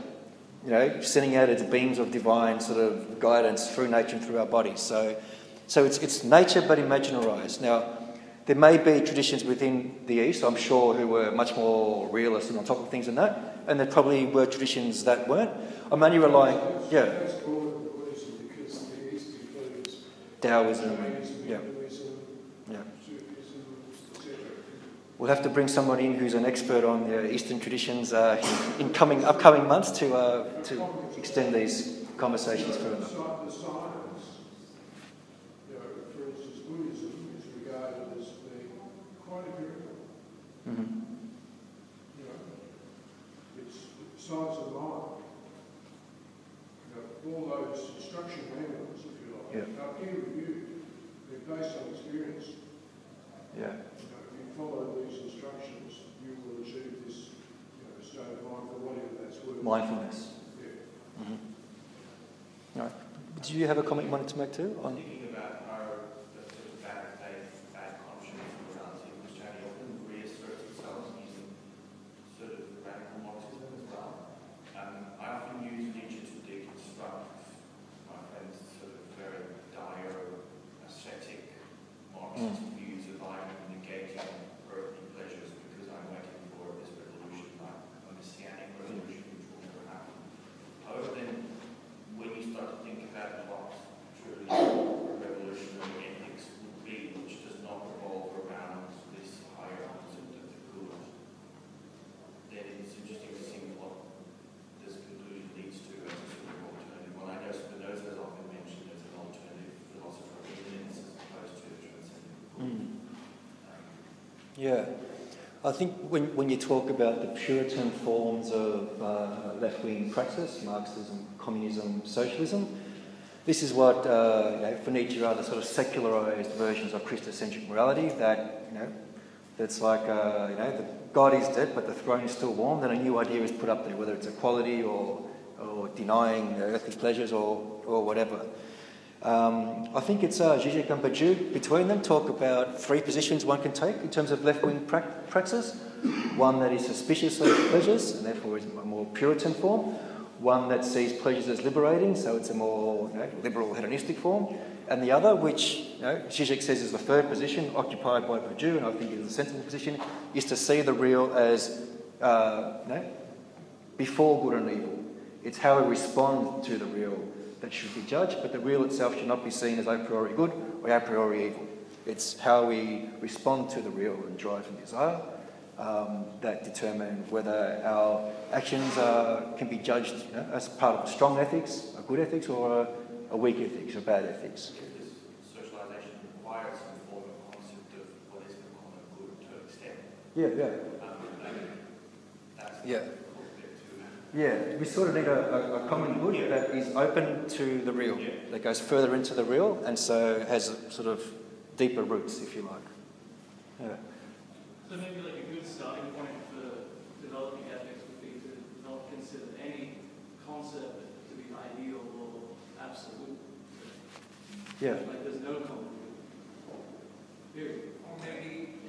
sending out its beams of divine sort of guidance through nature and through our bodies. So it's nature but imaginarised. Now, there may be traditions within the East, I'm sure, who were much more realist and on top of things than that, and there probably were traditions that weren't. I'm only relying, That's called Buddhism because the East includes Taoism, We'll have to bring someone in who's an expert on the Eastern traditions in upcoming months to extend these conversations further. The science, for instance, Buddhism is regarded as being quite empirical. Mm-hmm. It's science of mind. All those instruction manuals, if you like, are peer-reviewed. They're based on experience. Yeah. If you follow these instructions, you will achieve this state of mind for whatever that's worth. Mindfulness. Yeah. Mm-hmm. All right. Did you have a comment you wanted to make too? I'm thinking about how the sort of bad faith, bad conscience morality in Christianity often reasserts itself using sort of radical Marxism as well. I often use Nietzsche to deconstruct my friend's sort of very dire, ascetic Marxist views of I'm negating earthly pleasures because I'm waiting for this revolution, like a messianic revolution which will never happen. However, then when you start to think about what truly revolutionary ethics would be, which does not revolve around this higher concept of the good, then it's interesting to see what this conclusion leads to as a sort of alternative. Well, I know Spinoza has often mentioned as an alternative philosopher of immanence as opposed to the transcendent. Yeah. I think when you talk about the Puritan forms of left-wing praxis, Marxism, communism, socialism, this is what, for Nietzsche are the sort of secularised versions of Christocentric morality that's like, the God is dead but the throne is still warm, then a new idea is put up there, whether it's equality or denying earthly pleasures or whatever. I think it's Zizek and Badiou, between them, talk about three positions one can take in terms of left-wing praxis. One that is suspicious of pleasures, and therefore is a more Puritan form. One that sees pleasures as liberating, so it's a more liberal hedonistic form. And the other, which Zizek says is the third position, occupied by Badiou, and I think is a sensible position, is to see the real as before good and evil. It's how we respond to the real that should be judged, but the real itself should not be seen as a priori good or a priori evil. It's how we respond to the real and drive and desire that determine whether our actions can be judged as part of strong ethics, a good ethics, or a weak ethics, or bad ethics. This socialisation requires some form of concept of what is the common good to an extent. Yeah, we sort of need a common good that is open to the real, that goes further into the real, and so has sort of deeper roots, if you like. Yeah. So maybe like a good starting point for developing ethics would be to not consider any concept to be ideal or absolute. Yeah. Like there's no common good. Period. Or maybe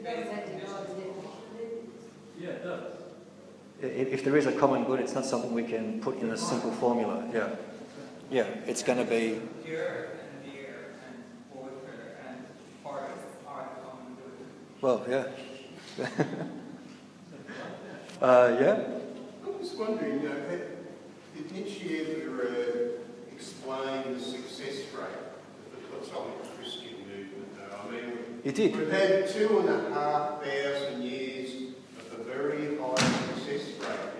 yeah, it does. If there is a common good, it's not something we can put in a simple formula. Yeah. Yeah, it's going to be... pure and dear and water and forest are the common good. Well, yeah. Yeah? I was wondering, did Nietzsche ever explain the success rate of the Platonic Christian movement, though? I mean, He did. we've had 2,500 years of a very high success rate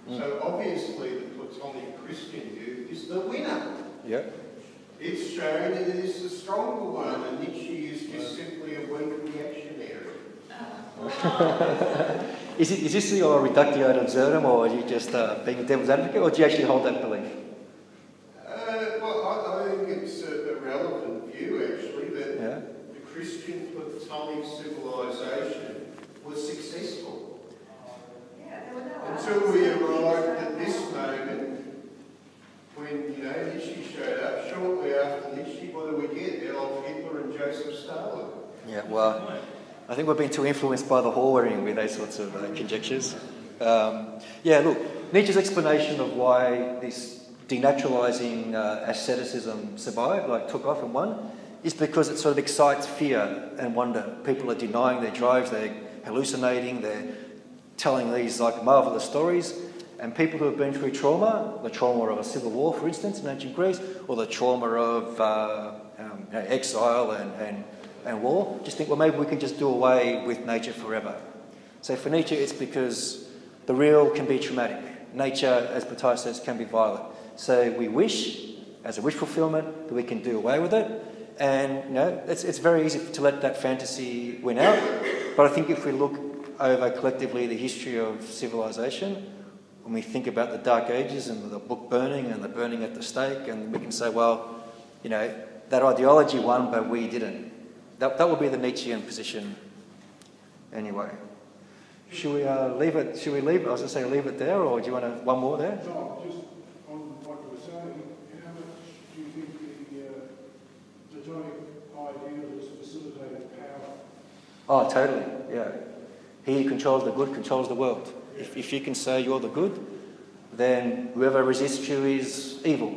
here. So obviously the Platonic Christian view is the winner. Yeah. It's shown that it is the stronger one, and Nietzsche is just simply a weak reactionary. Is this your reductio ad absurdum, or are you just being a devil's advocate, or do you actually hold that belief? Well, I think it's a relevant view, actually, that the Christian Platonic civilization was successful. Until we arrived at this moment, when, Nietzsche showed up. Shortly after Nietzsche, what do we get? Adolf Hitler and Joseph Stalin. Yeah, well, I think we've been too influenced by the Hallwaring with those sorts of conjectures. Yeah, look, Nietzsche's explanation of why this denaturalising asceticism survived, took off and won, is because it sort of excites fear and wonder. People are denying their drives, they're hallucinating, they're telling these marvellous stories, and people who have been through trauma, the trauma of a civil war, for instance, in ancient Greece, or the trauma of exile and war, just think, well, maybe we can just do away with nature forever. So for Nietzsche, it's because the real can be traumatic. Nature, as Plato says, can be violent. So we wish, as a wish fulfillment, that we can do away with it. And, it's very easy to let that fantasy win out. But I think if we look over collectively the history of civilization, when we think about the Dark Ages and the book burning and the burning at the stake, and we can say, well, that ideology won, but we didn't. That would be the Nietzschean position anyway. Should we leave it? Should we leave it? I was going to say leave it there, or do you want one more there? No, just on what you were saying, how much do you think the Platonic ideal has facilitated power? Oh, totally, yeah. He who controls the good controls the world. If you can say you're the good, then whoever resists you is evil.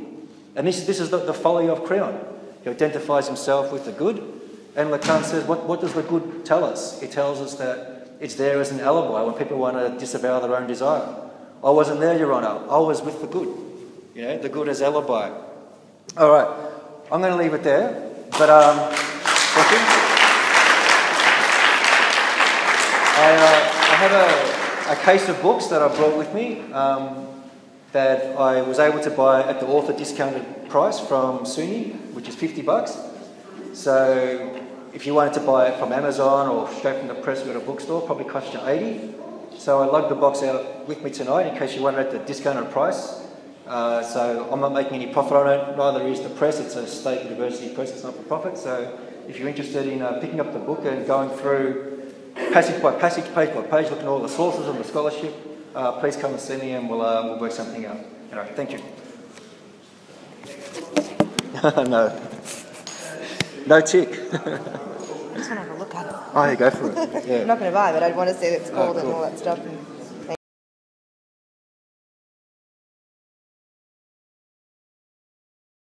And this is the folly of Creon. He identifies himself with the good, and Lacan says, what does the good tell us? It tells us that it's there as an alibi when people want to disavow their own desire. I wasn't there, Your Honour. I was with the good. The good as alibi. All right, I'm going to leave it there. But I have a case of books that I brought with me that I was able to buy at the author discounted price from SUNY, which is $50. So if you wanted to buy it from Amazon or straight from the press or at a bookstore, probably cost you $80. So I lugged the box out with me tonight in case you wanted it at the discounted price. So I'm not making any profit on it, neither is the press. It's a state university press, it's not for profit. So if you're interested in picking up the book and going through passage by passage, page by page, looking at all the sources and the scholarship, please come and see me and we'll work something out. All right, thank you. No. No tick. I just want to have a look at it. Oh, yeah, go for it. Yeah. I'm not going to buy, but I'd want to see what it's called and cool. all that stuff. And